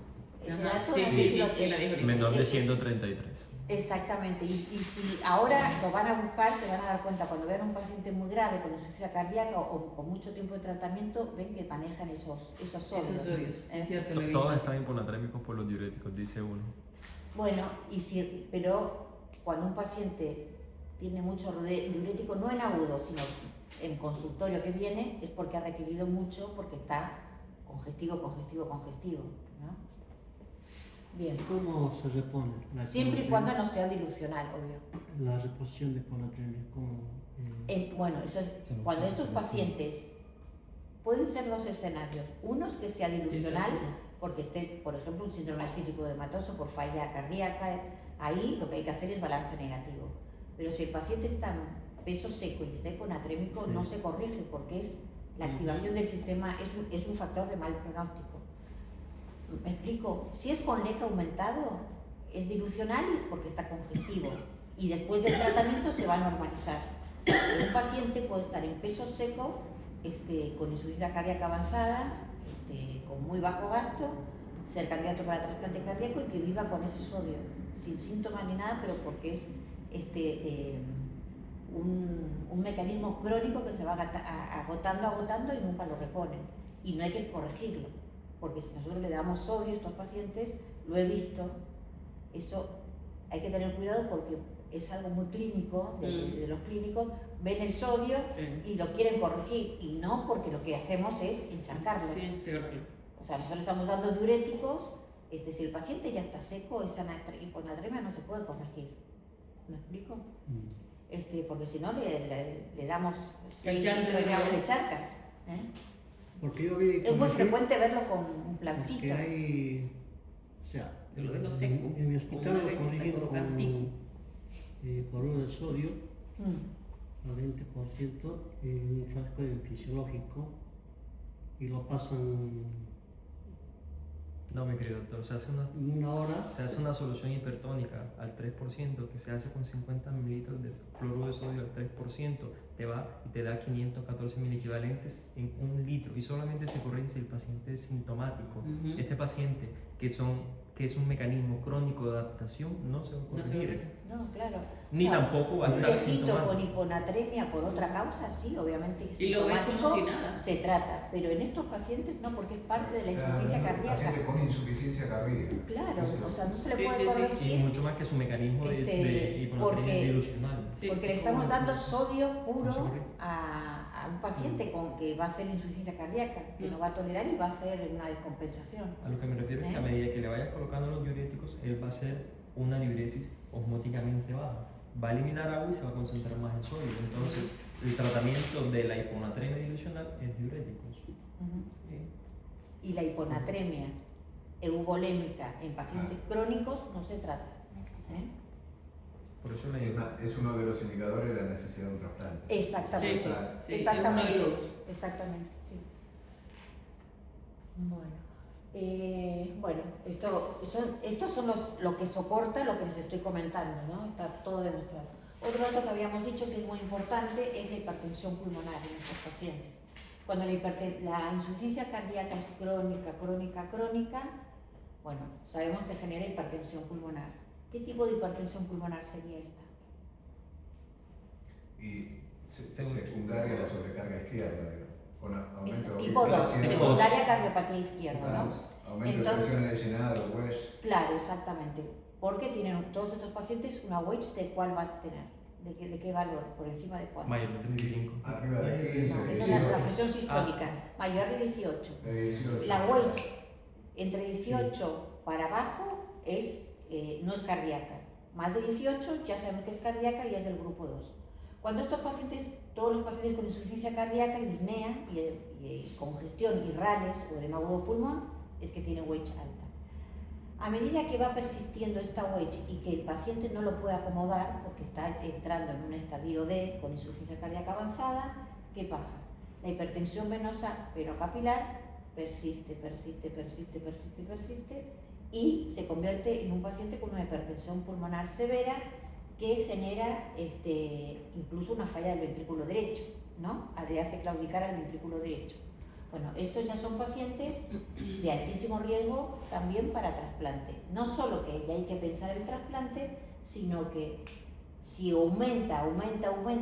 Ese dato,
sí,
lo
la
tiene.
dijo.
Menor de 133.
Exactamente, y si ahora lo van a buscar, se van a dar cuenta cuando vean un paciente muy grave con insuficiencia cardíaca o con mucho tiempo de tratamiento, ven que manejan esos sodios.
Es cierto, lo he
Todos
visto.
están hiponatrémicos por los diuréticos, dice uno.
Bueno, pero cuando un paciente tiene mucho diurético, no en agudo, sino en consultorio que viene, es porque ha requerido mucho, porque está congestivo, ¿no? Bien.
¿Cómo se repone?
Siempre y cuando no sea dilucional, obvio.
La reposición de hiponatremia, ¿cómo?
Eso es, cuando estos pacientes, pueden ser dos escenarios. Uno es que sea dilucional, porque esté, por ejemplo, un síndrome ascítico edematoso por falla cardíaca, ahí lo que hay que hacer es balance negativo. Pero si el paciente está en peso seco y está hiponatrémico, no se corrige, porque es la activación del sistema, es un factor de mal pronóstico. ¿Me explico? Si es con LEC aumentado, es dilucional y es porque está congestivo. Y después del tratamiento se va a normalizar. Pero un paciente puede estar en peso seco, con insuficiencia cardíaca avanzada, con muy bajo gasto, ser candidato para trasplante cardíaco y que viva con ese sodio, sin síntomas ni nada, pero porque es un mecanismo crónico que se va agotando y nunca lo reponen. Y no hay que corregirlo. Porque si nosotros le damos sodio a estos pacientes, lo he visto, eso hay que tener cuidado porque es algo muy clínico, de los clínicos, ven el sodio y lo quieren corregir, y no porque lo que hacemos es encharcarlo.
Sí, peor.
O sea, nosotros estamos dando diuréticos, si el paciente ya está seco, esa hiponatremia no se puede corregir. ¿Me explico? Porque si no le damos 6 litros de agua de charcas. ¿eh?
Porque yo vi
Es muy
corregir-
frecuente verlo con un plancito.
Porque hay, o sea,
Yo lo dejo seco,
en mi
con
hospital
una
lo
lengua
corrigen
para colocar
con
tico.
cloruro de sodio
Mm.
al 20% en un frasco de fisiológico y lo pasan
No, mi querido doctor,
en una hora.
se hace una solución hipertónica al 3%, que se hace con 50 mililitros de cloruro de sodio al 3%, te va y te da 514 mil equivalentes en 1 litro, y solamente se corrige si el paciente es sintomático.
Ujú.
Este paciente, que es un mecanismo crónico de adaptación, no se va a
No se
corregir.
corrige.
No, claro.
Ni
O sea,
tampoco va a
un
estar
viejito con
sintomático.
hiponatremia por otra causa, sí, obviamente que
Y lo ves
sintomático
como si nada.
se trata, pero en estos pacientes no, porque es parte de la insuficiencia
Paciente
cardíaca.
con insuficiencia cardíaca.
Claro,
Ese-
o sea, no se le
Sí,
puede
sí, sí.
Y
corregir
mucho más que su mecanismo de
porque-
hiponatremia dilucional.
Sí.
porque le estamos dando sodio
No se
puro
corrige.
a un paciente con que va a hacer insuficiencia cardíaca, que no va a tolerar y va a hacer una descompensación.
A lo que me refiero es que a medida que le vayas colocando los diuréticos, él va a hacer una diuresis osmóticamente baja. Va a eliminar agua y se va a concentrar más en sodio. Entonces, el tratamiento de la hiponatremia dilucional es diuréticos.
Ujú.
Sí.
Y la hiponatremia eubolémica en pacientes crónicos no se trata. ¿eh?
Por eso la
Es uno de los indicadores de la necesidad de un trasplante.
Exactamente,
Sí, sí,
exactamente,
es una luz.
exactamente, sí. Bueno, estos son lo que soporta lo que les estoy comentando, ¿no? Está todo demostrado. Otro dato que habíamos dicho que es muy importante es la hipertensión pulmonar en estos pacientes. Cuando la insuficiencia cardíaca es crónica, bueno, sabemos que genera hipertensión pulmonar. ¿Qué tipo de hipertensión pulmonar sería esta?
Y secundaria a la sobrecarga izquierda, digo, con aumento de
Tipo 2,
oxigenación,
secundaria cardiopatía izquierda, ¿no?
aumento
Entonces-
de presiones de llenado, Wesh.
Claro, exactamente. Porque tienen todos estos pacientes una Wedge de cuál va a tener, de qué valor, por encima de cuánto.
mayor de 35.
Arriba de 15,
No, esa es
18,
la presión sistólica, mayor de 18.
de 18.
La Wedge entre 18 para abajo no es cardíaca. Más de 18 ya sabemos que es cardíaca y es del grupo 2. Cuando estos pacientes, todos los pacientes con insuficiencia cardíaca y disnea y congestión y RALES o edema agudo pulmón, es que tiene Wedge alta. A medida que va persistiendo esta Wedge y que el paciente no lo puede acomodar porque está entrando en un estadio D con insuficiencia cardíaca avanzada, ¿qué pasa? La hipertensión venosa venocapilar persiste y se convierte en un paciente con una hipertensión pulmonar severa que genera incluso una falla del ventrículo derecho, ¿no? Le hace claudicar al ventrículo derecho. Bueno, estos ya son pacientes de altísimo riesgo también para trasplante. No solo que ya hay que pensar el trasplante, sino que si aumenta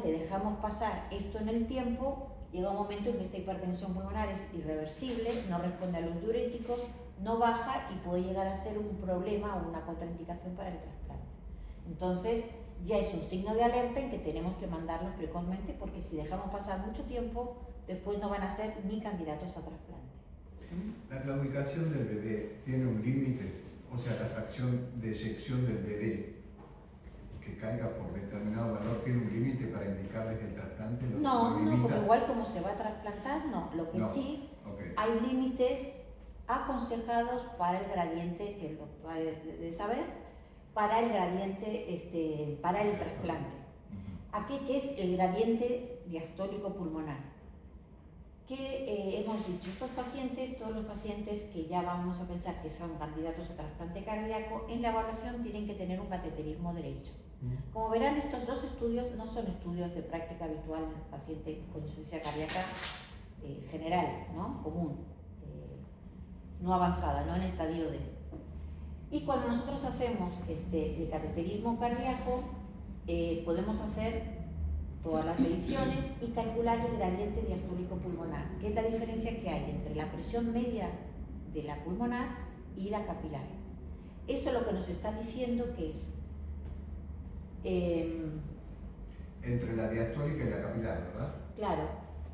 y dejamos pasar esto en el tiempo, llega un momento en que esta hipertensión pulmonar es irreversible, no responde a los diuréticos, no baja y puede llegar a ser un problema o una contraindicación para el trasplante. Entonces, ya es un signo de alerta en que tenemos que mandarlos precozmente porque si dejamos pasar mucho tiempo, después no van a ser ni candidatos a trasplante.
La claudicación del BD tiene un límite, o sea, la fracción de eyección del BD que caiga por determinado valor tiene un límite para indicarles que el trasplante lo
No,
limita.
porque igual como se va a trasplantar, no. Lo que
No.
sí,
Ok.
hay límites aconsejados para el gradiente, que el doctor ha de saber, para el gradiente, para el trasplante.
Ujú.
Aquí, ¿qué es el gradiente diastólico pulmonar? Que hemos dicho, estos pacientes, todos los pacientes que ya vamos a pensar que son candidatos a trasplante cardíaco, en la evaluación tienen que tener un cateterismo derecho. Como verán, estos dos estudios no son estudios de práctica habitual en el paciente con insuficiencia cardíaca general, ¿no? Común, no avanzada, no en estadio D. Y cuando nosotros hacemos el cateterismo cardíaco, podemos hacer todas las mediciones y calcular el gradiente diastólico pulmonar, que es la diferencia que hay entre la presión media de la pulmonar y la capilar. Eso lo que nos está diciendo que es
Entre la diastólica y la capilar, ¿verdad?
claro,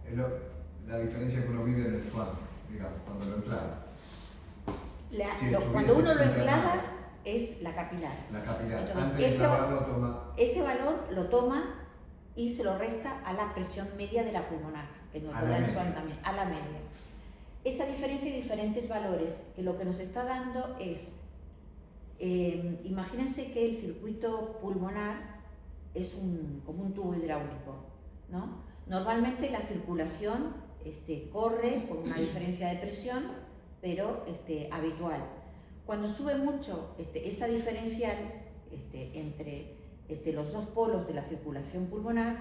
Es la diferencia que uno mide en el SWAN, digamos, cuando lo enclava. Si
cuando
estuviese
uno lo
internado.
enclava es la capilar.
La capilar.
Entonces,
Antes de clavarlo toma.
Ese valor lo toma y se lo resta a la presión media de la pulmonar, en
A la media.
también, a la media. Esa diferencia y diferentes valores, que lo que nos está dando es, imagínense que el circuito pulmonar es como un tubo hidráulico, ¿no? Normalmente la circulación corre con una diferencia de presión, pero habitual. Cuando sube mucho esa diferencial entre los dos polos de la circulación pulmonar,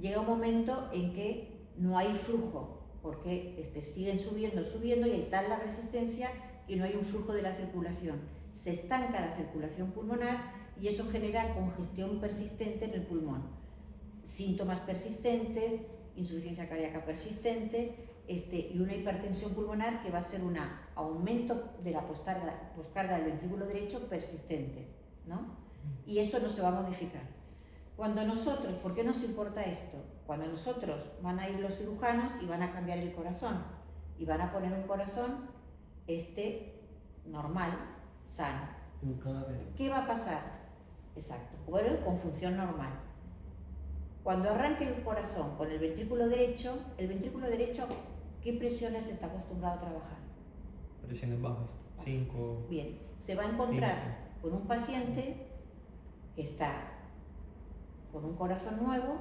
llega un momento en que no hay flujo, porque siguen subiendo y hay tal la resistencia que no hay un flujo de la circulación. Se estanca la circulación pulmonar y eso genera congestión persistente en el pulmón. Síntomas persistentes, insuficiencia cardíaca persistente y una hipertensión pulmonar que va a ser un aumento de la poscarga del ventrículo derecho persistente, ¿no? Y eso no se va a modificar. Cuando nosotros, ¿por qué nos importa esto? Cuando nosotros van a ir los cirujanos y van a cambiar el corazón y van a poner un corazón normal, sano.
Un cadáver.
¿Qué va a pasar? Exacto, bueno, con función normal. Cuando arranque el corazón con el ventrículo derecho, ¿qué presiones está acostumbrado a trabajar?
Presiones bajas, 5.
Bien, se va a encontrar con un paciente que está con un corazón nuevo,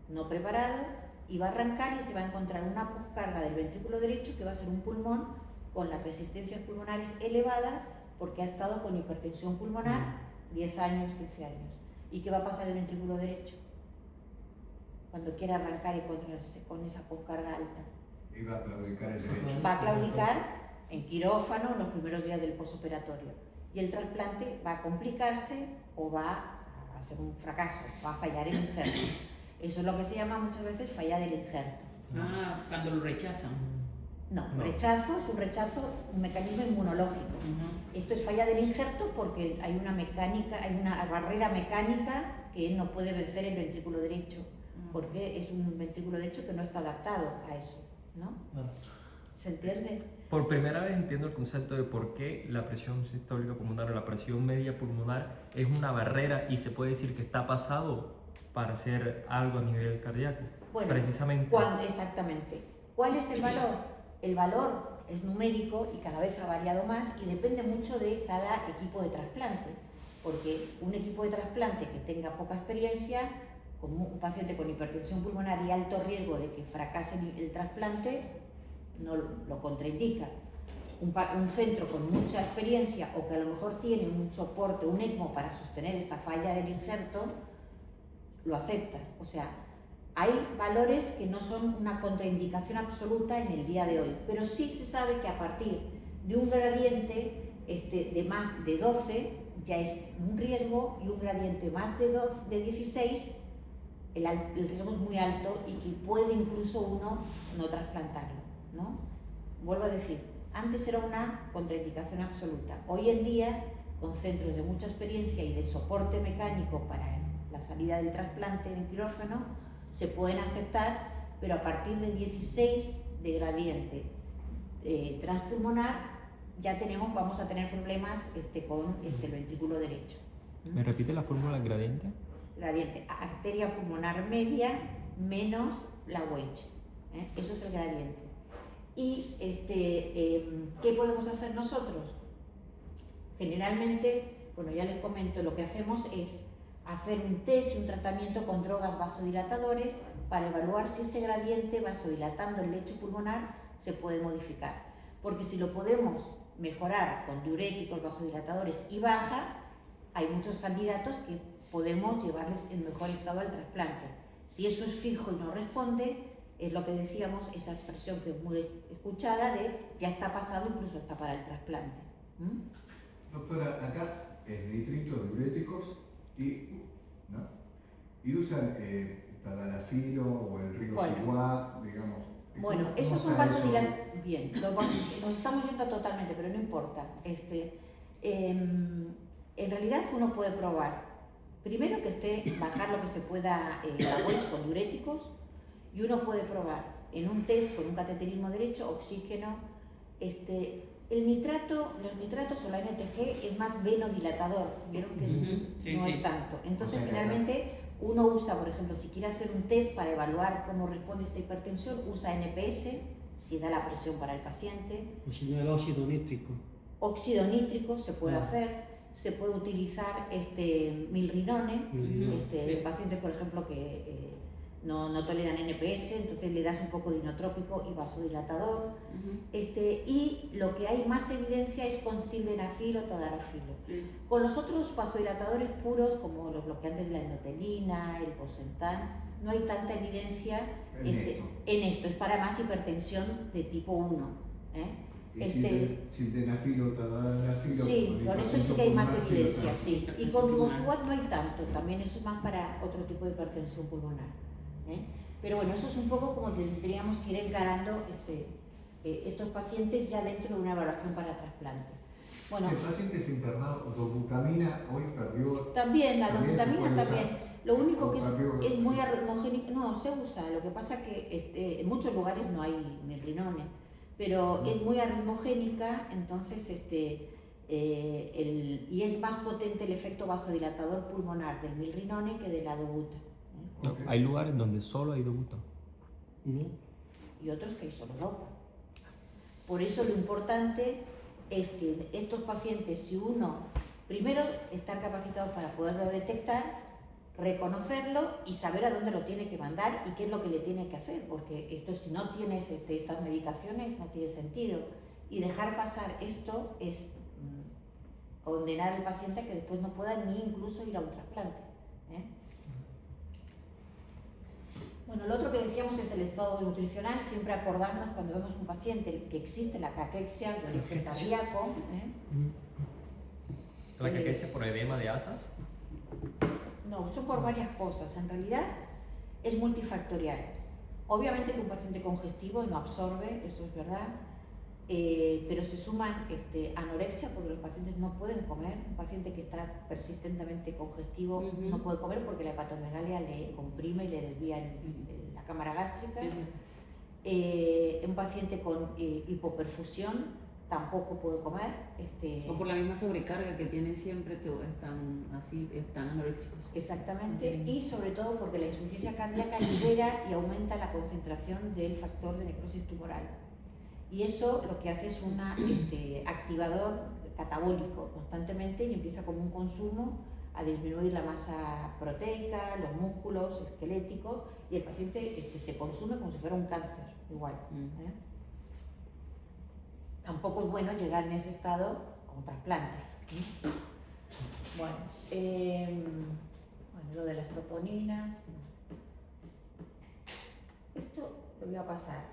no preparado, y va a arrancar y se va a encontrar una poscarga del ventrículo derecho que va a ser un pulmón con las resistencias pulmonares elevadas porque ha estado con hipertensión pulmonar 10 años, 15 años. ¿Y qué va a pasar el ventrículo derecho? Cuando quiera arrancar y encontrarse con esa poscarga alta.
Y va a claudicar el derecho.
Va a claudicar en quirófano en los primeros días del posoperatorio. Y el trasplante va a complicarse o va a ser un fracaso, va a fallar el injerto. Eso es lo que se llama muchas veces falla del injerto.
Cuando lo rechazan.
No, rechazo es un mecanismo inmunológico. Esto es falla del injerto porque hay una barrera mecánica que no puede vencer el ventrículo derecho, porque es un ventrículo derecho que no está adaptado a eso, ¿no? ¿Se entiende?
Por primera vez entiendo el concepto de por qué la presión sistólica pulmonar o la presión media pulmonar es una barrera y se puede decir que está pasado para hacer algo a nivel cardíaco.
Bueno,
precisamente.
Exactamente. ¿Cuál es el valor? El valor es numérico y cada vez ha variado más y depende mucho de cada equipo de trasplante, porque un equipo de trasplante que tenga poca experiencia, como un paciente con hipertensión pulmonar y alto riesgo de que fracase el trasplante, no lo contraindica. Un centro con mucha experiencia o que a lo mejor tiene un soporte, un ECMO para sostener esta falla del injerto, lo acepta. O sea, hay valores que no son una contraindicación absoluta en el día de hoy, pero sí se sabe que a partir de un gradiente de más de 12 ya es un riesgo y un gradiente más de 16 el riesgo es muy alto y que puede incluso uno no trasplantarlo, ¿no? Vuelvo a decir, antes era una contraindicación absoluta. Hoy en día, con centros de mucha experiencia y de soporte mecánico para la salida del trasplante en el quirófano, se pueden aceptar, pero a partir de 16 de gradiente transpulmonar ya vamos a tener problemas con el ventrículo derecho.
¿Me repite la fórmula del gradiente?
Gradiente, arteria pulmonar media menos la wedge. Eso es el gradiente. Y ¿qué podemos hacer nosotros? Generalmente, bueno, ya les comento, lo que hacemos es hacer un test y un tratamiento con drogas vasodilatadores para evaluar si este gradiente vasodilatando el lecho pulmonar se puede modificar. Porque si lo podemos mejorar con diuréticos, vasodilatadores y baja, hay muchos candidatos que podemos llevarles en mejor estado al trasplante. Si eso es fijo y no responde, es lo que decíamos, esa expresión que es muy escuchada de ya está pasado incluso hasta para el trasplante.
Doctora, acá es nitrito, diuréticos ¿no? Y usan tadalafilo o el río digamos.
Bueno, esos son vasodilatadores. Bien, nos estamos yendo totalmente, pero no importa. En realidad uno puede probar, primero que bajar lo que se pueda la wedge con diuréticos, y uno puede probar en un test con un cateterismo derecho, oxígeno. Los nitratos o la NTG es más venodilatador, vieron que no es tanto. Entonces,
o sea,
generalmente, Uno usa, por ejemplo, si quiere hacer un test para evaluar cómo responde esta hipertensión, usa NPS, si da la presión para el paciente.
O si no, el óxido nítrico.
Óxido nítrico se puede
Ah.
hacer, se puede utilizar milrinone,
Sí.
pacientes, por ejemplo, que no toleran NPS, entonces le das un poco de inotrópico y vasodilatador. Y lo que hay más evidencia es con sildenafil o tadalafilo.
Sí.
Con los otros vasodilatadores puros, como los bloqueantes de la endotelina, el bosentan, no hay tanta evidencia en esto. Es para más hipertensión de tipo 1.
Y sildenafil, tadalafil.
Sí, con eso sí que hay más evidencia, sí. Y con ribofuat no hay tanto, también eso es más para otro tipo de hipertensión pulmonar. Pero bueno, eso es un poco como tendríamos que ir encarando estos pacientes ya dentro de una evaluación para trasplante. Bueno,
Si el paciente está internado, dobutamina hoy perdió.
también, la
también se
dobutamina
puede
también.
usar.
Lo único que
Perdió.
es muy arritmogénico, no, se usa, lo que pasa que en muchos lugares no hay milrinone, pero es muy arritmogénica, entonces y es más potente el efecto vasodilatador pulmonar del milrinone que de la dobuta.
No, hay lugares donde solo hay dobuta.
¿No?
Y otros que hay solo dopa. Por eso lo importante es que estos pacientes, si uno, primero, estar capacitado para poderlo detectar, reconocerlo y saber a dónde lo tiene que mandar y qué es lo que le tiene que hacer, porque esto, si no tienes estas medicaciones no tiene sentido. Y dejar pasar esto es condenar al paciente a que después no pueda ni incluso ir a un trasplante. Bueno, lo otro que decíamos es el estado nutricional, siempre acordarnos cuando vemos un paciente que existe la caquexia de origen cardíaco.
¿La caquexia por edema de asas?
No, son por varias cosas, en realidad es multifactorial. Obviamente que un paciente congestivo no absorbe, eso es verdad, pero se suman anorexia porque los pacientes no pueden comer. Un paciente que está persistentemente congestivo no puede comer porque la hepatomegalia le comprime y le desvía la cámara gástrica. Un paciente con hipoperfusión tampoco puede comer.
O por la misma sobrecarga que tienen siempre, están anoréxicos.
Exactamente, y sobre todo porque la insuficiencia cardíaca libera y aumenta la concentración del factor de necrosis tumoral. Y eso lo que hace es un activador catabólico constantemente y empieza como un consumo a disminuir la masa proteica, los músculos esqueléticos, y el paciente se consume como si fuera un cáncer, igual. Tampoco es bueno llegar en ese estado a un trasplante. Bueno, lo de las troponinas. Esto lo voy a pasar.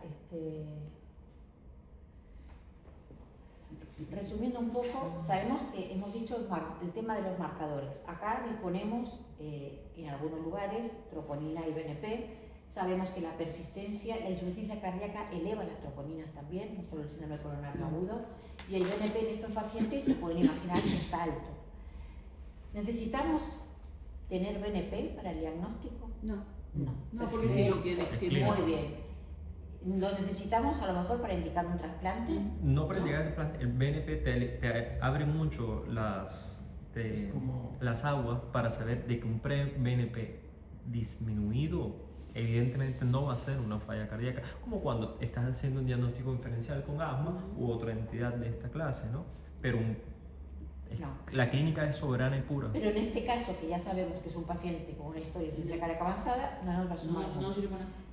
Resumiendo un poco, sabemos que hemos dicho el tema de los marcadores. Acá disponemos en algunos lugares troponina y BNP. Sabemos que la persistencia, la insuficiencia cardíaca eleva las troponinas también, no solo el síndrome coronario agudo, y el BNP en estos pacientes se pueden imaginar que está alto. ¿Necesitamos tener BNP para el diagnóstico? No,
porque si lo tiene,
muy bien. ¿Lo necesitamos a lo mejor para indicar un trasplante?
No para llegar al trasplante, el BNP te abre mucho las aguas para saber de que un pre-BNP disminuido evidentemente no va a ser una falla cardíaca, como cuando estás haciendo un diagnóstico diferencial con asma u otra entidad de esta clase, ¿no? Pero la clínica es soberana y pura.
Pero en este caso, que ya sabemos que es un paciente con una historia de insuficiencia cardíaca avanzada, no nos va a sumar mucho.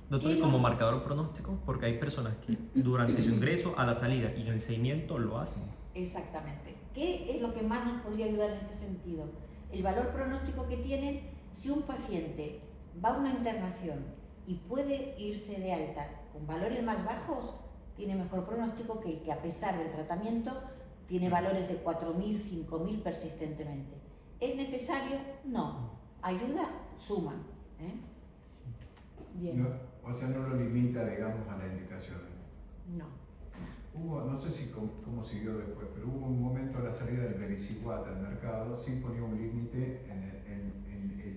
Doctor, y como marcador pronóstico, porque hay personas que durante su ingreso, a la salida y en el seguimiento lo hacen.
Exactamente. ¿Qué es lo que más nos podría ayudar en este sentido? El valor pronóstico que tienen, si un paciente va a una internación y puede irse de alta con valores más bajos, tiene mejor pronóstico que el que a pesar del tratamiento tiene valores de 4.000, 5.000 persistentemente. ¿Es necesario? No. ¿Ayuda? Suma. Bien.
No, o sea, no lo limita, digamos, a la indicación.
No.
No sé si cómo siguió después, pero hubo un momento a la salida del Vericiguat al mercado, sí ponía un límite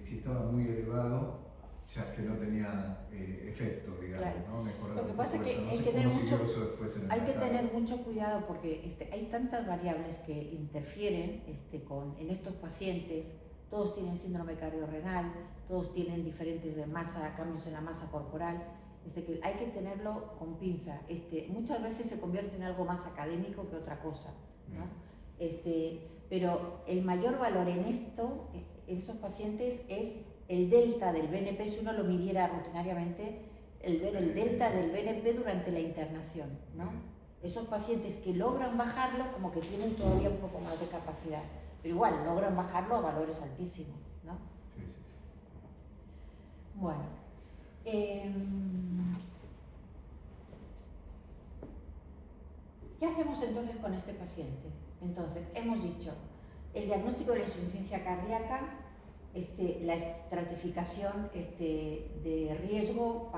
si estaba muy elevado, ya que no tenía efecto, digamos,
Claro.
¿no? Mejoraba
Lo que
un
pasa
poco
es que
eso.
hay
No
que
sé
tener
cómo siguió
mucho,
eso después en el
hay que
mercado.
tener mucho cuidado porque hay tantas variables que interfieren en estos pacientes todos tienen síndrome cardiorrenal, todos tienen diferentes de masa, cambios en la masa corporal, que hay que tenerlo con pinza. Muchas veces se convierte en algo más académico que otra cosa, ¿no? Pero el mayor valor en estos pacientes es el delta del BNP, si uno lo midiera rutinariamente, ver el delta del BNP durante la internación, ¿no? Esos pacientes que logran bajarlo, como que tienen todavía un poco más de capacidad, pero igual logran bajarlo a valores altísimos, ¿no?
Sí, sí.
Bueno, ¿qué hacemos entonces con este paciente? Entonces, hemos dicho, el diagnóstico de la insuficiencia cardíaca, la estratificación de riesgo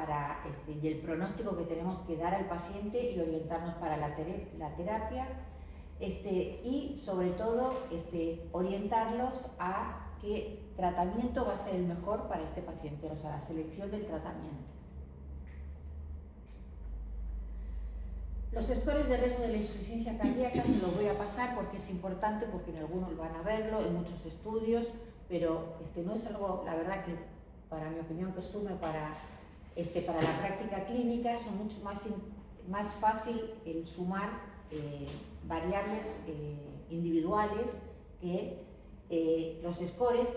y el pronóstico que tenemos que dar al paciente y orientarnos para la terapia, y sobre todo orientarlos a qué tratamiento va a ser el mejor para este paciente, o sea, la selección del tratamiento. Los scores de riesgo de la insuficiencia cardíaca se los voy a pasar porque es importante, porque en algunos van a verlo, en muchos estudios, pero no es algo, la verdad que para mi opinión, que sume para la práctica clínica. Es mucho más fácil el sumar variables individuales que los scores.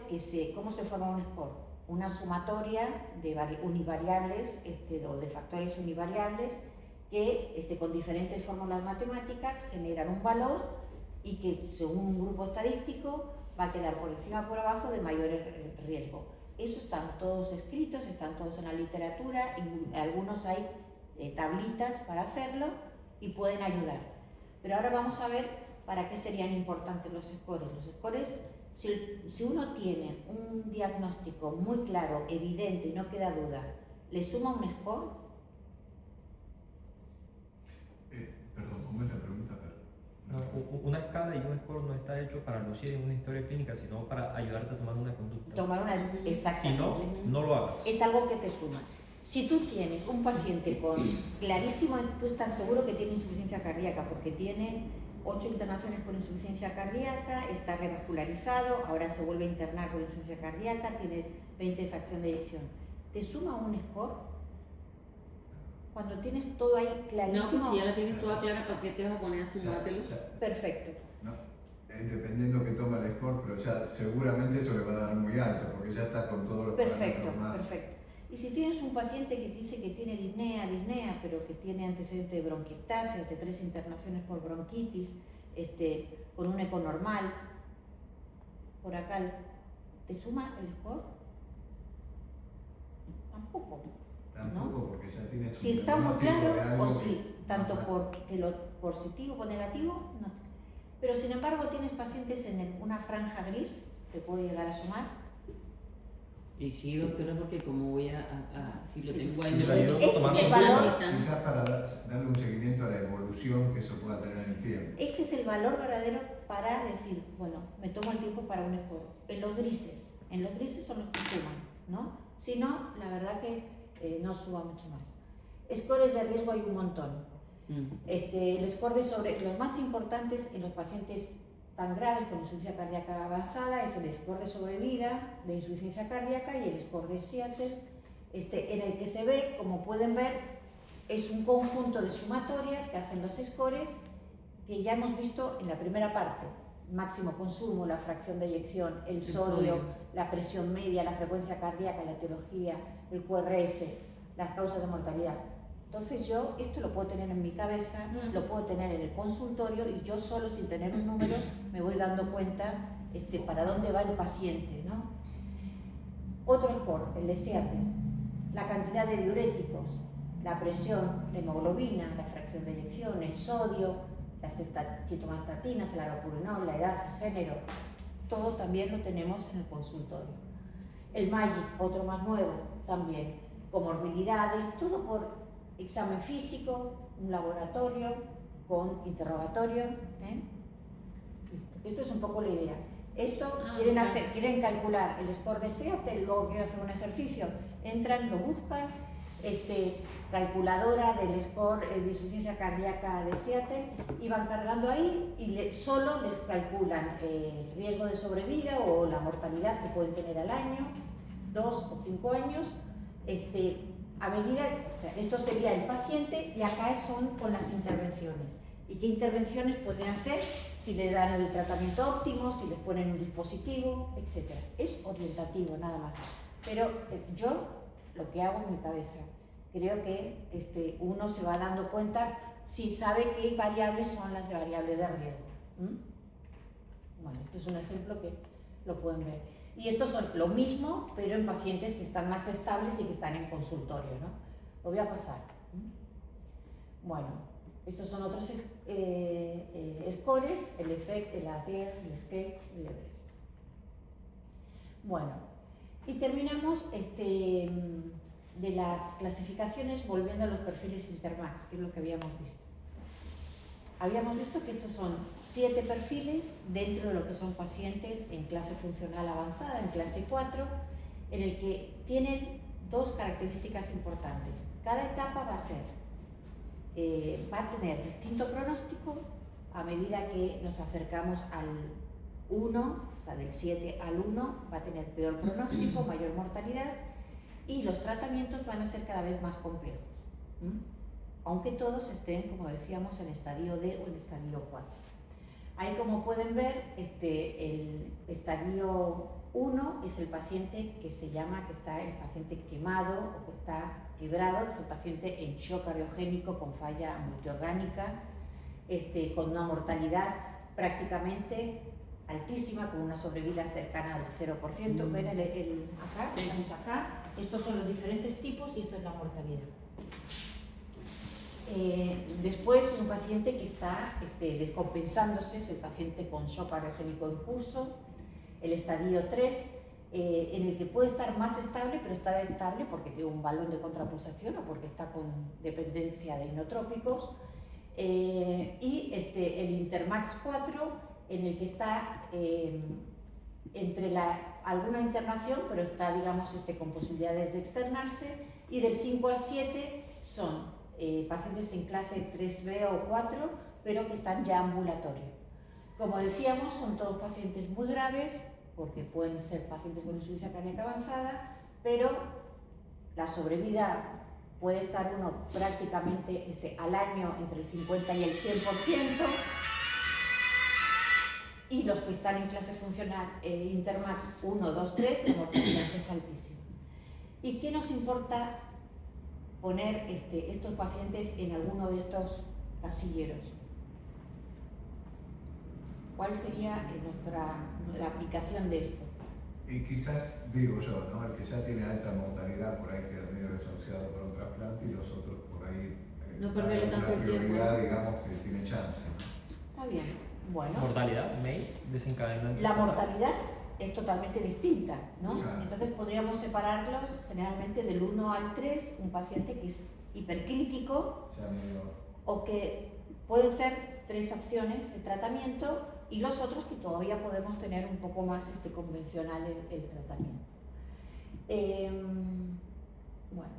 ¿Cómo se forma un score? Una sumatoria de univariables o de factores univariables que con diferentes fórmulas matemáticas generan un valor y que según un grupo estadístico va a quedar por encima o por abajo de mayor riesgo. Eso están todos escritos, están todos en la literatura, en algunos hay tablitas para hacerlo y pueden ayudar. Pero ahora vamos a ver para qué serían importantes los scores. Los scores, si uno tiene un diagnóstico muy claro, evidente y no queda duda, ¿le suma un score?
Perdón, ¿cómo es la pregunta?
Una escala y un score no está hecho para lucir en una historia clínica, sino para ayudarte a tomar una conducta.
Exactamente.
Si no, no lo hagas.
Es algo que te suma. Si tú tienes un paciente con clarísimo, tú estás seguro que tiene insuficiencia cardíaca porque tiene 8 internaciones por insuficiencia cardíaca, está revascularizado, ahora se vuelve a internar por insuficiencia cardíaca, tiene 20 de fracción de eyección, ¿te suma un score? Cuando tienes todo ahí clarísimo.
No, pues si ya la tienes toda clara, ¿para qué te vas a poner a sumártelo?
Perfecto.
No, dependiendo que toma el score, pero ya seguramente eso le va a dar muy alto, porque ya está con todos los parámetros más.
Perfecto. Y si tienes un paciente que dice que tiene disnea, pero que tiene antecedente de bronquiectasia, de 3 internaciones por bronquitis, con un eco normal, por acá, ¿te suma el score? Tampoco.
Tampoco, porque ya tienes
si está muy claro o si tanto por positivo o negativo, no. Pero sin embargo tienes pacientes en una franja gris que puede llegar a sumar.
Y sí, doctora, porque como voy si lo tengo ahí,
ese es el valor.
Quizás para darle un seguimiento a la evolución que eso pueda tener en el tiempo.
Ese es el valor verdadero para decir, bueno, me tomo el tiempo para un score. En los grises son los que suman, ¿no? Si no, la verdad que no suba mucho más. Scores de riesgo hay un montón. El score los más importantes en los pacientes tan graves con insuficiencia cardíaca avanzada es el score de sobrevida de insuficiencia cardíaca y el score de Seattle, en el que se ve, como pueden ver, es un conjunto de sumatorias que hacen los scores que ya hemos visto en la primera parte: máximo consumo, la fracción de eyección, el sodio, la presión media, la frecuencia cardíaca, la etiología, el QRS, las causas de mortalidad. Entonces yo esto lo puedo tener en mi cabeza, lo puedo tener en el consultorio y yo solo, sin tener un número, me voy dando cuenta para dónde va el paciente, ¿no? Otro score, el de Seattle, la cantidad de diuréticos, la presión, la hemoglobina, la fracción de eyección, el sodio, las citomastatinas, el allopurinol, la edad, el género, todo también lo tenemos en el consultorio. El MAGIC, otro más nuevo, también, comorbilidades, todo por examen físico, un laboratorio con interrogatorio. Esto es un poco la idea. Esto quieren calcular el score de Seattle, luego quieren hacer un ejercicio, entran, lo buscan, calculadora del score de insuficiencia cardíaca de Seattle, y van cargando ahí y solo les calculan el riesgo de sobrevida o la mortalidad que pueden tener al año, 2 o 5 años, a medida, esto sería el paciente, y acá son con las intervenciones. ¿Y qué intervenciones pueden hacer? Si le dan el tratamiento óptimo, si les ponen un dispositivo, etc. Es orientativo, nada más. Pero yo lo que hago en mi cabeza, creo que uno se va dando cuenta si sabe qué variables son las variables de riesgo. Bueno, este es un ejemplo que lo pueden ver. Y estos son lo mismo, pero en pacientes que están más estables y que están en consultorio, ¿no? Lo voy a pasar. Bueno, estos son otros scores, el EFFECT, el ADER, el ESCAPE, el EVEREST. Bueno, y terminamos de las clasificaciones volviendo a los perfiles Intermax, que es lo que habíamos visto. Habíamos visto que estos son 7 perfiles dentro de lo que son pacientes en clase funcional avanzada, en clase 4, en el que tienen 2 características importantes. Cada etapa va a tener distinto pronóstico a medida que nos acercamos al 1, o sea, del 7 al 1, va a tener peor pronóstico, mayor mortalidad, y los tratamientos van a ser cada vez más complejos. Aunque todos estén, como decíamos, en estadio D o en estadio 4. Ahí, como pueden ver, el estadio 1 es el paciente que se llama, que está el paciente quemado o que está quebrado, es el paciente en shock cardiogénico con falla multiorgánica, con una mortalidad prácticamente altísima, con una sobrevida cercana al 0%. ¿Ven acá? Estamos acá. Estos son los diferentes tipos y esto es la mortalidad. Después es un paciente que está descompensándose, es el paciente con shock cardiogénico en curso, el estadio 3, en el que puede estar más estable, pero está estable porque tiene un balón de contrapulsación o porque está con dependencia de inotrópicos, y el Intermax 4, en el que está entre alguna internación, pero está, digamos, con posibilidades de externarse, y del 5 al 7 son pacientes en clase 3B o 4, pero que están ya ambulatorios. Como decíamos, son todos pacientes muy graves, porque pueden ser pacientes con insuficiencia cardíaca avanzada, pero la sobrevida puede estar uno prácticamente al año entre el 50 y el 100%, y los que están en clase funcional Intermax 1, 2, 3, la mortalidad es altísima. ¿Y qué nos importa poner estos pacientes en alguno de estos casilleros? ¿Cuál sería la aplicación de esto?
Y quizás, digo yo, ¿no? El que ya tiene alta mortalidad por ahí queda medio desahuciado por un trasplante, y los otros por ahí
No perderle tanto el tiempo.
prioridad, digamos, que tiene chance, ¿no?
Está bien. Bueno,
Mortalidad, MACE, desencadenante.
la mortalidad es totalmente distinta, ¿no?
Claro.
Entonces podríamos separarlos generalmente del 1 al 3, un paciente que es hipercrítico,
Ya medio...
o que pueden ser 3 opciones de tratamiento, y los otros que todavía podemos tener un poco más convencional el tratamiento. Bueno,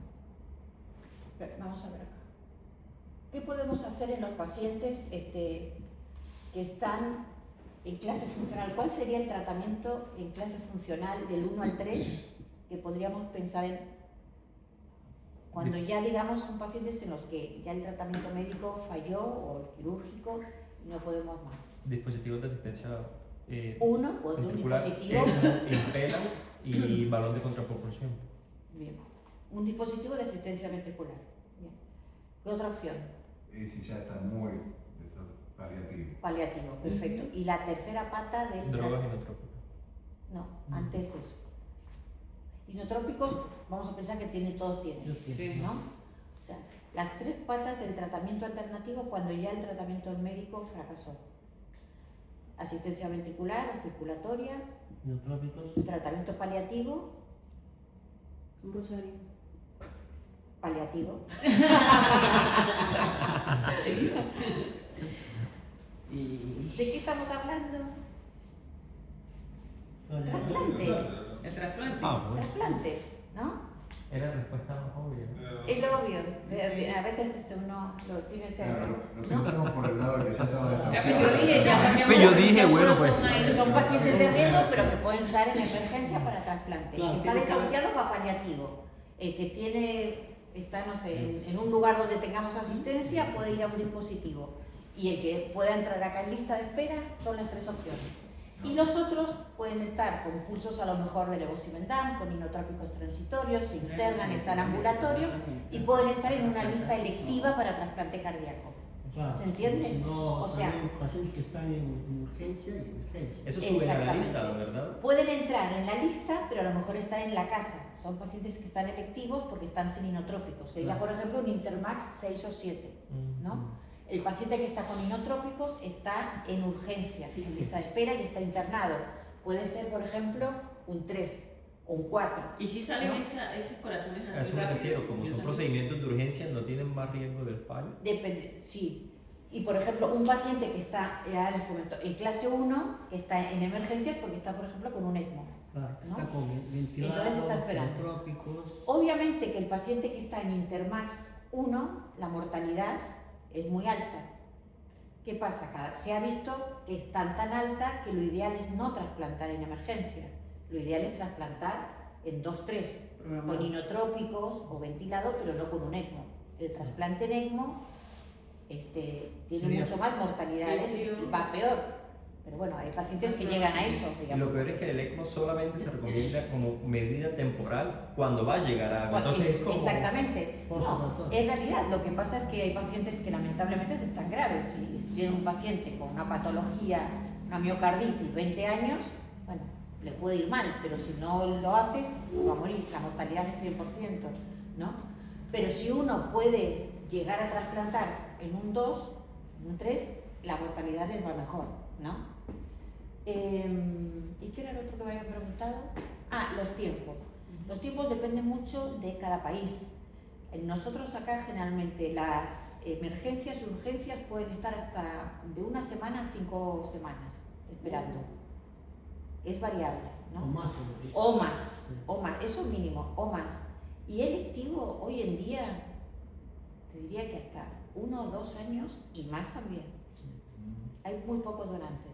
vamos a ver acá. ¿Qué podemos hacer en los pacientes que están en clase funcional? ¿Cuál sería el tratamiento en clase funcional del 1 al 3 que podríamos pensar en cuando ya, digamos, son pacientes en los que ya el tratamiento médico falló o el quirúrgico y no podemos más?
Dispositivos de asistencia
Uno puede ser un
ventricular,
dispositivo.
impela y balón de contrapropulsión.
Bien. Un dispositivo de asistencia ventricular. Bien. ¿Qué otra opción?
Y si ya está muy paliativo.
Paliativo, perfecto. Y la tercera pata del
Drogas inotrópicas.
No, antes eso. Inotrópicos, vamos a pensar que todos tienen,
Sí.
¿no? O sea, las 3 patas del tratamiento alternativo cuando ya el tratamiento médico fracasó. Asistencia ventricular o circulatoria,
Neotrópicos.
tratamiento paliativo,
Un rosario.
paliativo.
Y
¿De qué estamos hablando? Trasplante.
el trasplante.
Ah, bueno.
Trasplante, ¿no?
Era respuesta más obvia, ¿no?
Es lo obvio, a veces uno lo tiene cerca.
Claro, lo
¿no?
pensamos por el lado de que ya estaba
Ya,
desahuciado.
pero yo dije, ya cambiamos
Pero yo
la
dije,
posición,
bueno,
pero
pues,
son ahí.
Son pacientes de riesgo, pero que pueden estar en emergencia para trasplante.
Claro,
Está
tiene que
desahuciado va paliativo. El que está, no sé, en un lugar donde tengamos asistencia puede ir a un dispositivo. Y el que pueda entrar acá en lista de espera son las 3 opciones. Y los otros pueden estar con pulsos a lo mejor de levosimendan, con inotrópicos transitorios, se internan, están ambulatorios y pueden estar en una lista electiva para trasplante cardíaco.
Claro,
¿Se entiende?
No,
O sea,
también pacientes que están en urgencia y emergencia.
Eso sube a la
Exactamente.
lista, ¿verdad?
Pueden entrar en la lista, pero a lo mejor están en la casa. Son pacientes que están electivos porque están sin inotrópicos. Sería, por ejemplo, un Intermax 6 o 7, ¿no? El paciente que está con inotrópicos está en urgencia, en lista de espera y está internado. Puede ser, por ejemplo, un 3 o un 4.
Y si salen
¿no?
esos corazones
A
así
eso me
rápido,
refiero, como
yo
son
también.
procedimientos de urgencia, no tienen más riesgo del fallo.
Depende, sí. Y por ejemplo, un paciente que está, ya les comento, en clase 1, que está en emergencias porque está, por ejemplo, con un ECMO.
Claro,
¿no?
está con ventilados,
Entonces está esperando.
inotrópicos.
Obviamente que el paciente que está en Intermax 1, la mortalidad es muy alta. ¿Qué pasa? Se ha visto que es tan alta que lo ideal es no trasplantar en emergencia. Lo ideal es trasplantar en 2-3, con inotrópicos o ventilado, pero no con un ECMO. El trasplante en ECMO tiene
Sería
mucho más mortalidades y
presión.
va peor. Pero bueno, hay pacientes que llegan a eso,
Y
digamos.
lo peor es que el ECMO solamente se recomienda como medida temporal cuando va a llegar a algo. Entonces es como...
Exactamente. No,
Post-operatorio.
en realidad lo que pasa es que hay pacientes que lamentablemente están graves. Si tiene un paciente con una patología, una miocarditis, 20 años, bueno, le puede ir mal, pero si no lo haces, va a morir. La mortalidad es 100%, ¿no? Pero si uno puede llegar a trasplantar en un 2, en un 3, la mortalidad les va mejor, ¿no? ¿Y qué era lo otro que me habían preguntado? Ah, los tiempos. Los tiempos dependen mucho de cada país. Nosotros acá generalmente las emergencias y urgencias pueden estar hasta de 1 semana a 5 semanas esperando. Es variable,
O
¿no?
más.
O más, eso es mínimo, o más. Y electivo hoy en día, te diría que hasta 1 o 2 años y más también. Hay muy pocos donantes.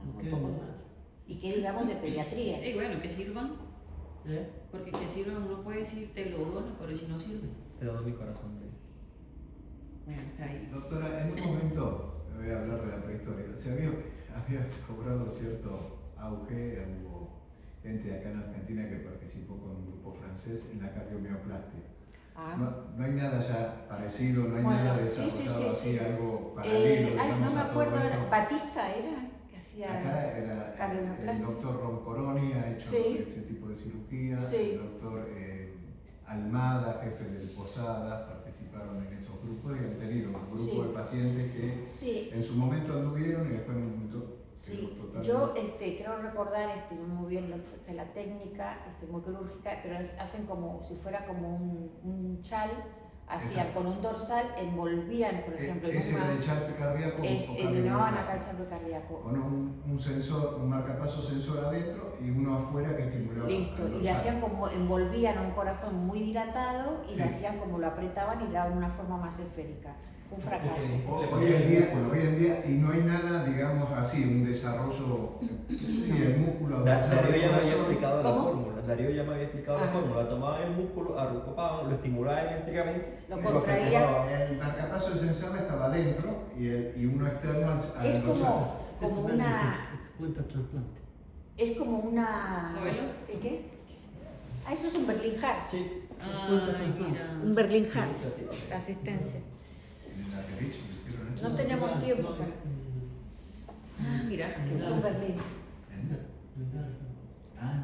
Muy
Ok.
pocos donantes. ¿Y qué digamos de pediatría?
Sí, bueno, que sirvan,
¿Eh?
porque que sirvan uno puede decir te lo dono, pero si no sirve,
Te doy mi corazón.
bueno, está ahí.
Doctora, en un momento, voy a hablar de la prehistoria, se había cobrado cierto auge, hubo gente acá en Argentina que participó con un grupo francés en la cardiomioplastia.
Ah.
No hay nada ya parecido, no hay
Bueno,
nada
sí,
desarrollado
sí, sí.
así, algo paralelo,
No
digamos,
me
a todo
acuerdo,
esto.
Batista era que hacía.
Acá era el
cardiomioplastia.
doctor Roncoroni, ha hecho
Sí.
ese tipo de cirugía,
Sí.
el doctor Almada, jefe del Posada, participaron en esos grupos y han tenido un grupo
Sí.
de pacientes que
Sí,
en su momento anduvieron y después en un momento
sí.
quedó totalmente...
Yo creo recordar, no muy bien la técnica, muy quirúrgica, pero hacen como si fuera como un chal, hacían
Exacto.
con un dorsal, envolvían, por ejemplo, en
ese
una-
era el charpe cardíaco.
le llamaban acá el charpe cardíaco.
Con un sensor, un marcapaso sensor adentro y uno afuera que estimulaba.
Listo,
al
y le
dorsal.
hacían como, envolvían a un corazón muy dilatado y le
Sí.
hacían como lo apretaban y le daban una forma más esférica. Un fracaso.
Hoy en día, y no hay nada, digamos así, un desarrollo, sí, el músculo
Darío ya me había
corazón.
explicado la
¿Cómo?
fórmula. Darío ya me había explicado la
Ajá.
fórmula. Tomaban el músculo, arropaban, lo estimulaban eléctricamente.
Lo
y
contraía.
apretaban.
El marcapaso esencial estaba adentro y uno externo al
Es
dorsal.
como una.
Cuenta trasplante.
Es como una.
¿Abuelo?
¿El qué? Ah, eso es un Berlin Heart.
Sí,
Ay,
trasplante.
mira.
Un Berlin Heart. La asistencia.
En la derecha le hicieron eso.
No tenemos tiempo para.
Ah, mira, que
Es un Berlin.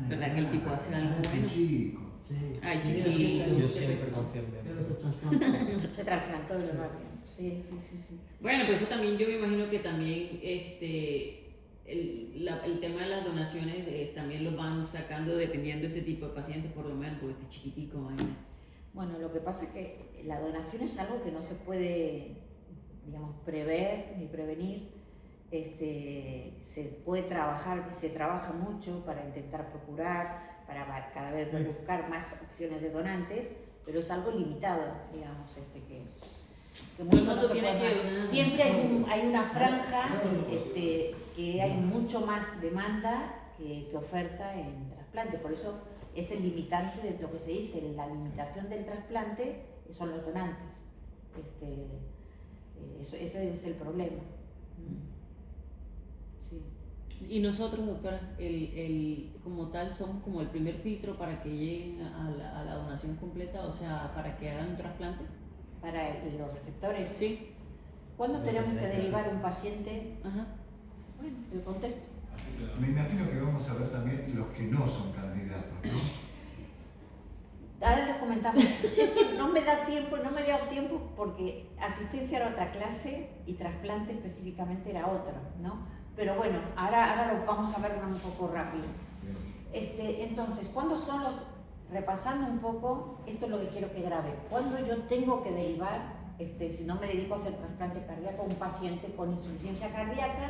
¿Verdad que el tipo hace algo bueno?
Chico.
Sí.
Ay,
Sí,
chiquito.
sí,
Yo
sí.
siempre confío en
Pero
mí.
se trasplantó.
Se trasplantó y lo va bien. Sí, sí, sí, sí.
Bueno, pues eso también yo me imagino que también el tema de las donaciones también lo van sacando dependiendo de ese tipo de pacientes, por lo menos, porque este chiquitico, imagínate.
Bueno, lo que pasa es que la donación es algo que no se puede, digamos, prever ni prevenir. Se puede trabajar, se trabaja mucho para intentar procurar, para cada vez buscar más opciones de donantes, pero es algo limitado, digamos, que mucho no se puede. Siempre hay una franja que hay mucho más demanda que oferta en trasplante, por eso es el limitante de lo que se dice, la limitación del trasplante son los donantes. Ese es el problema. Sí.
Y nosotros, doctora, como tal, somos como el primer filtro para que lleguen a la donación completa, o sea, para que hagan un trasplante.
Para los receptores.
Sí.
¿Cuándo tenemos que derivar un paciente?
Ajá.
Bueno, te contesto.
Me imagino que vamos a ver también los que no son candidatos, ¿no?
Ahora les comentamos. Es que no me da tiempo, no me dio tiempo porque asistencia era otra clase y trasplante específicamente era otra, ¿no? Pero bueno, ahora lo vamos a ver un poco rápido. Entonces, ¿cuándo son los...? Repasando un poco, esto es lo que quiero que grabe. ¿Cuándo yo tengo que derivar, si no me dedico a hacer trasplante cardíaco, un paciente con insuficiencia cardíaca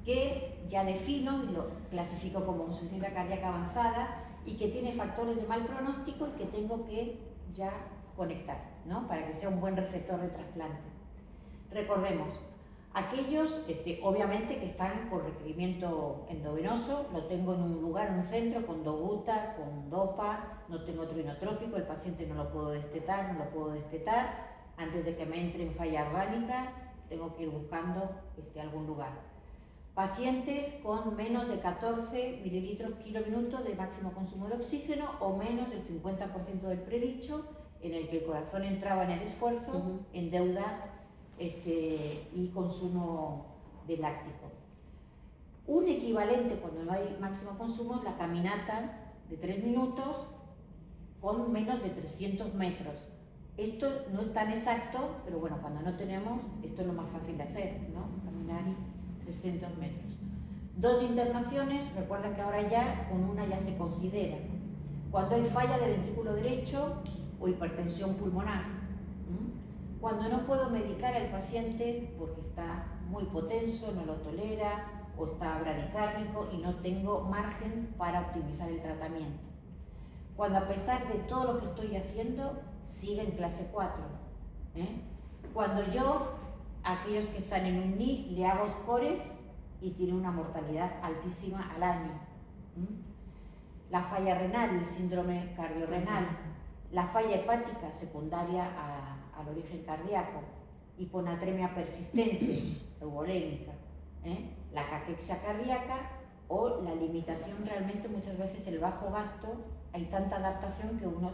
que ya defino y lo clasifico como insuficiencia cardíaca avanzada y que tiene factores de mal pronóstico y que tengo que ya conectar, ¿no? Para que sea un buen receptor de trasplante. Recordemos, aquellos, obviamente, que están por requerimiento endovenoso, lo tengo en un lugar, en un centro, con dobuta, con dopa, no tengo otro inotrópico, el paciente no lo puedo destetar, antes de que me entre en falla orgánica, tengo que ir buscando algún lugar. Pacientes con menos de 14 mililitros kilo-minuto de máximo consumo de oxígeno o menos del 50% del predicho, en el que el corazón entraba en el esfuerzo, en deuda y consumo de láctico. Un equivalente cuando no hay máximo consumo es la caminata de 3 minutos con menos de 300 metros. Esto no es tan exacto, pero bueno, cuando no tenemos, esto es lo más fácil de hacer, ¿no? Caminar 300 metros. 2 internaciones, recuerda que ahora ya con una ya se considera. Cuando hay falla del ventrículo derecho o hipertensión pulmonar. Cuando no puedo medicar al paciente porque está muy hipotenso, no lo tolera o está bradicárdico y no tengo margen para optimizar el tratamiento. Cuando a pesar de todo lo que estoy haciendo, sigue en clase 4. Cuando yo, a aquellos que están en un NI, le hago scores y tiene una mortalidad altísima al año. La falla renal, el síndrome cardiorrenal, la falla hepática secundaria al origen cardíaco, hiponatremia persistente, eubolémica, la caquexia cardíaca o la limitación realmente muchas veces el bajo gasto, hay tanta adaptación que uno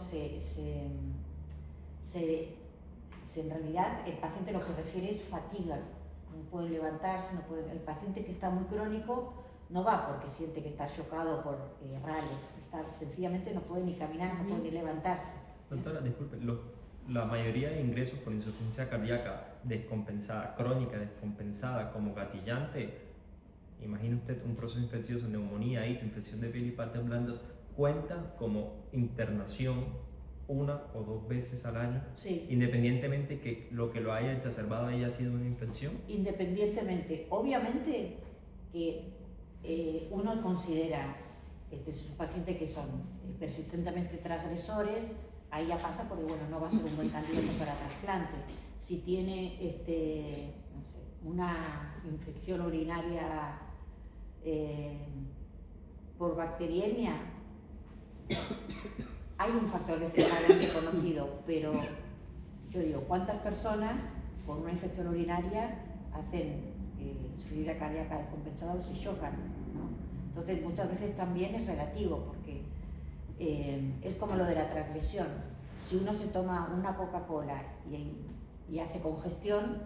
en realidad el paciente lo que refiere es fatiga, no puede levantarse, el paciente que está muy crónico no va porque siente que está chocado por rales, sencillamente no puede ni caminar, no puede ni levantarse.
Doctora, disculpe, la mayoría de ingresos por insuficiencia cardíaca descompensada, crónica descompensada como gatillante, imagine usted un proceso infeccioso, neumonía, hito, infección de piel y partes blandas, cuenta como internación 1 o 2 veces al año,
sí,
independientemente que lo haya exacerbado haya sido una infección.
Independientemente, obviamente que uno considera sus pacientes que son persistentemente transgresores, ahí ya pasa porque bueno, no va a ser un buen candidato para trasplante. Si tiene no sé, una infección urinaria por bacteriemia, hay un factor desencadenante conocido, pero yo digo, ¿cuántas personas con una infección urinaria hacen insuficiencia cardíaca descompensada o se chocan, ¿no? Entonces muchas veces también es relativo porque es como lo de la transgresión. Si uno se toma una Coca-Cola y hace congestión,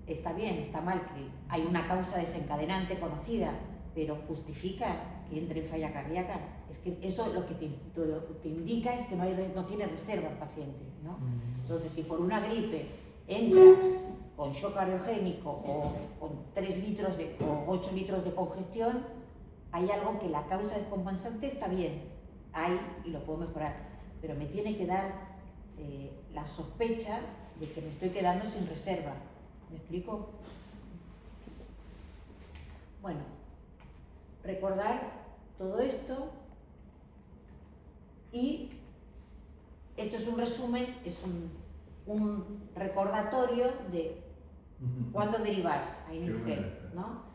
está bien, está mal, que hay una causa desencadenante conocida, pero justifica que entre en falla cardíaca. Es que eso lo que te indica es que no tiene reserva el paciente, ¿no? Entonces, si por una gripe entra con shock cardiogénico o con 3 litros o 8 litros de congestión, hay algo que la causa descompensante está bien, hay y lo puedo mejorar, pero me tiene que dar la sospecha de que me estoy quedando sin reserva. ¿Me explico? Bueno, recordar todo esto Y esto es un resumen, es un recordatorio de cuándo derivar a INITGEL, ¿no?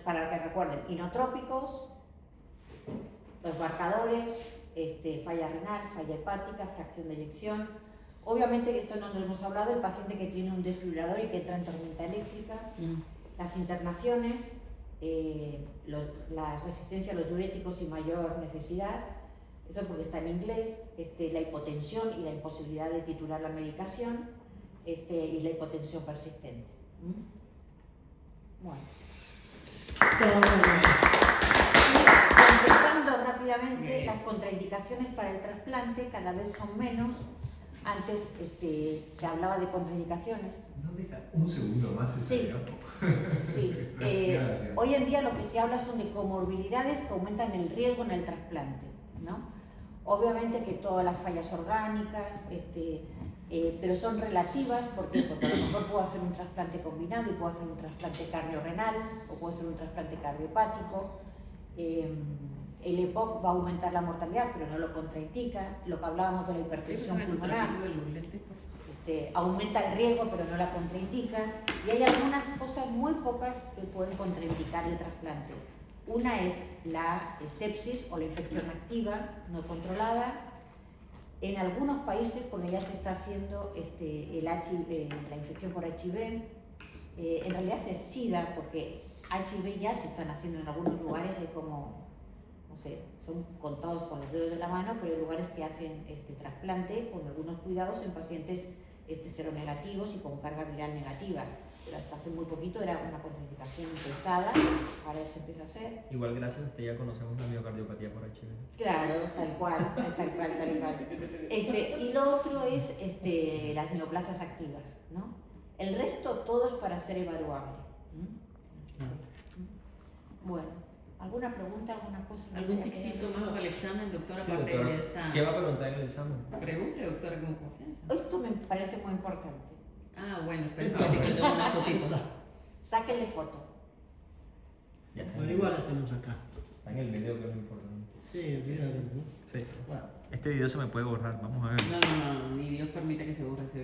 Para que recuerden, inotrópicos, los marcadores, falla renal, falla hepática, fracción de eyección. Obviamente que esto no lo hemos hablado, el paciente que tiene un desfibrilador y que entra en tormenta eléctrica, las internaciones, la resistencia a los diuréticos y mayor necesidad, esto porque está en inglés, la hipotensión y la imposibilidad de titular la medicación, y la hipotensión persistente. Bueno. Contestando rápidamente, las contraindicaciones para el trasplante cada vez son menos. Antes se hablaba de contraindicaciones.
¿No deja un segundo más ese
Sí.
diapo?
Sí.
Gracias.
Hoy en día lo que se habla son de comorbilidades que aumentan el riesgo en el trasplante, ¿no? Obviamente que todas las fallas orgánicas, pero son relativas porque a lo mejor puedo hacer un trasplante combinado y puedo hacer un trasplante cardiorrenal o puedo hacer un trasplante cardiohepático. El EPOC va a aumentar la mortalidad, pero no lo contraindica. Lo que hablábamos de la hipertensión pulmonar, aumenta el riesgo, pero no la contraindica. Y hay algunas cosas muy pocas que pueden contraindicar el trasplante. Una es la sepsis o la infección activa no controlada. En algunos países, porque ya se está haciendo la infección por HIV, en realidad es SIDA, porque HIV ya se están haciendo en algunos lugares, hay como, no sé, son contados con los dedos de la mano, pero hay lugares que hacen trasplante con algunos cuidados en pacientes seronegativos y con carga viral negativa. Pero hasta hace muy poquito era una contraindicación pesada, ahora se empieza a hacer.
Igual gracias a usted ya conocemos la miocardiopatía por HIV.
Claro, tal cual. Y lo otro es las neoplasias activas, ¿no? El resto todo es para ser evaluable. Bueno, ¿alguna pregunta, alguna cosa?
¿Algún tipcito más para el examen, doctora?
Sí,
aparte
doctora.
de esa...
¿Qué va a preguntar en el examen?
Pregunte, doctora, con confianza.
Esto me parece muy importante.
Ah, bueno, espera un momento que tengo una fotito.
Sáquenle foto.
Ya está.
Pero igual la tenemos acá.
Está en el video, que es lo importante.
Sí, olvídalo, ¿no?
Sí.
Bueno.
Este video se me puede borrar, vamos a ver.
No, ni Dios permite que se borre ese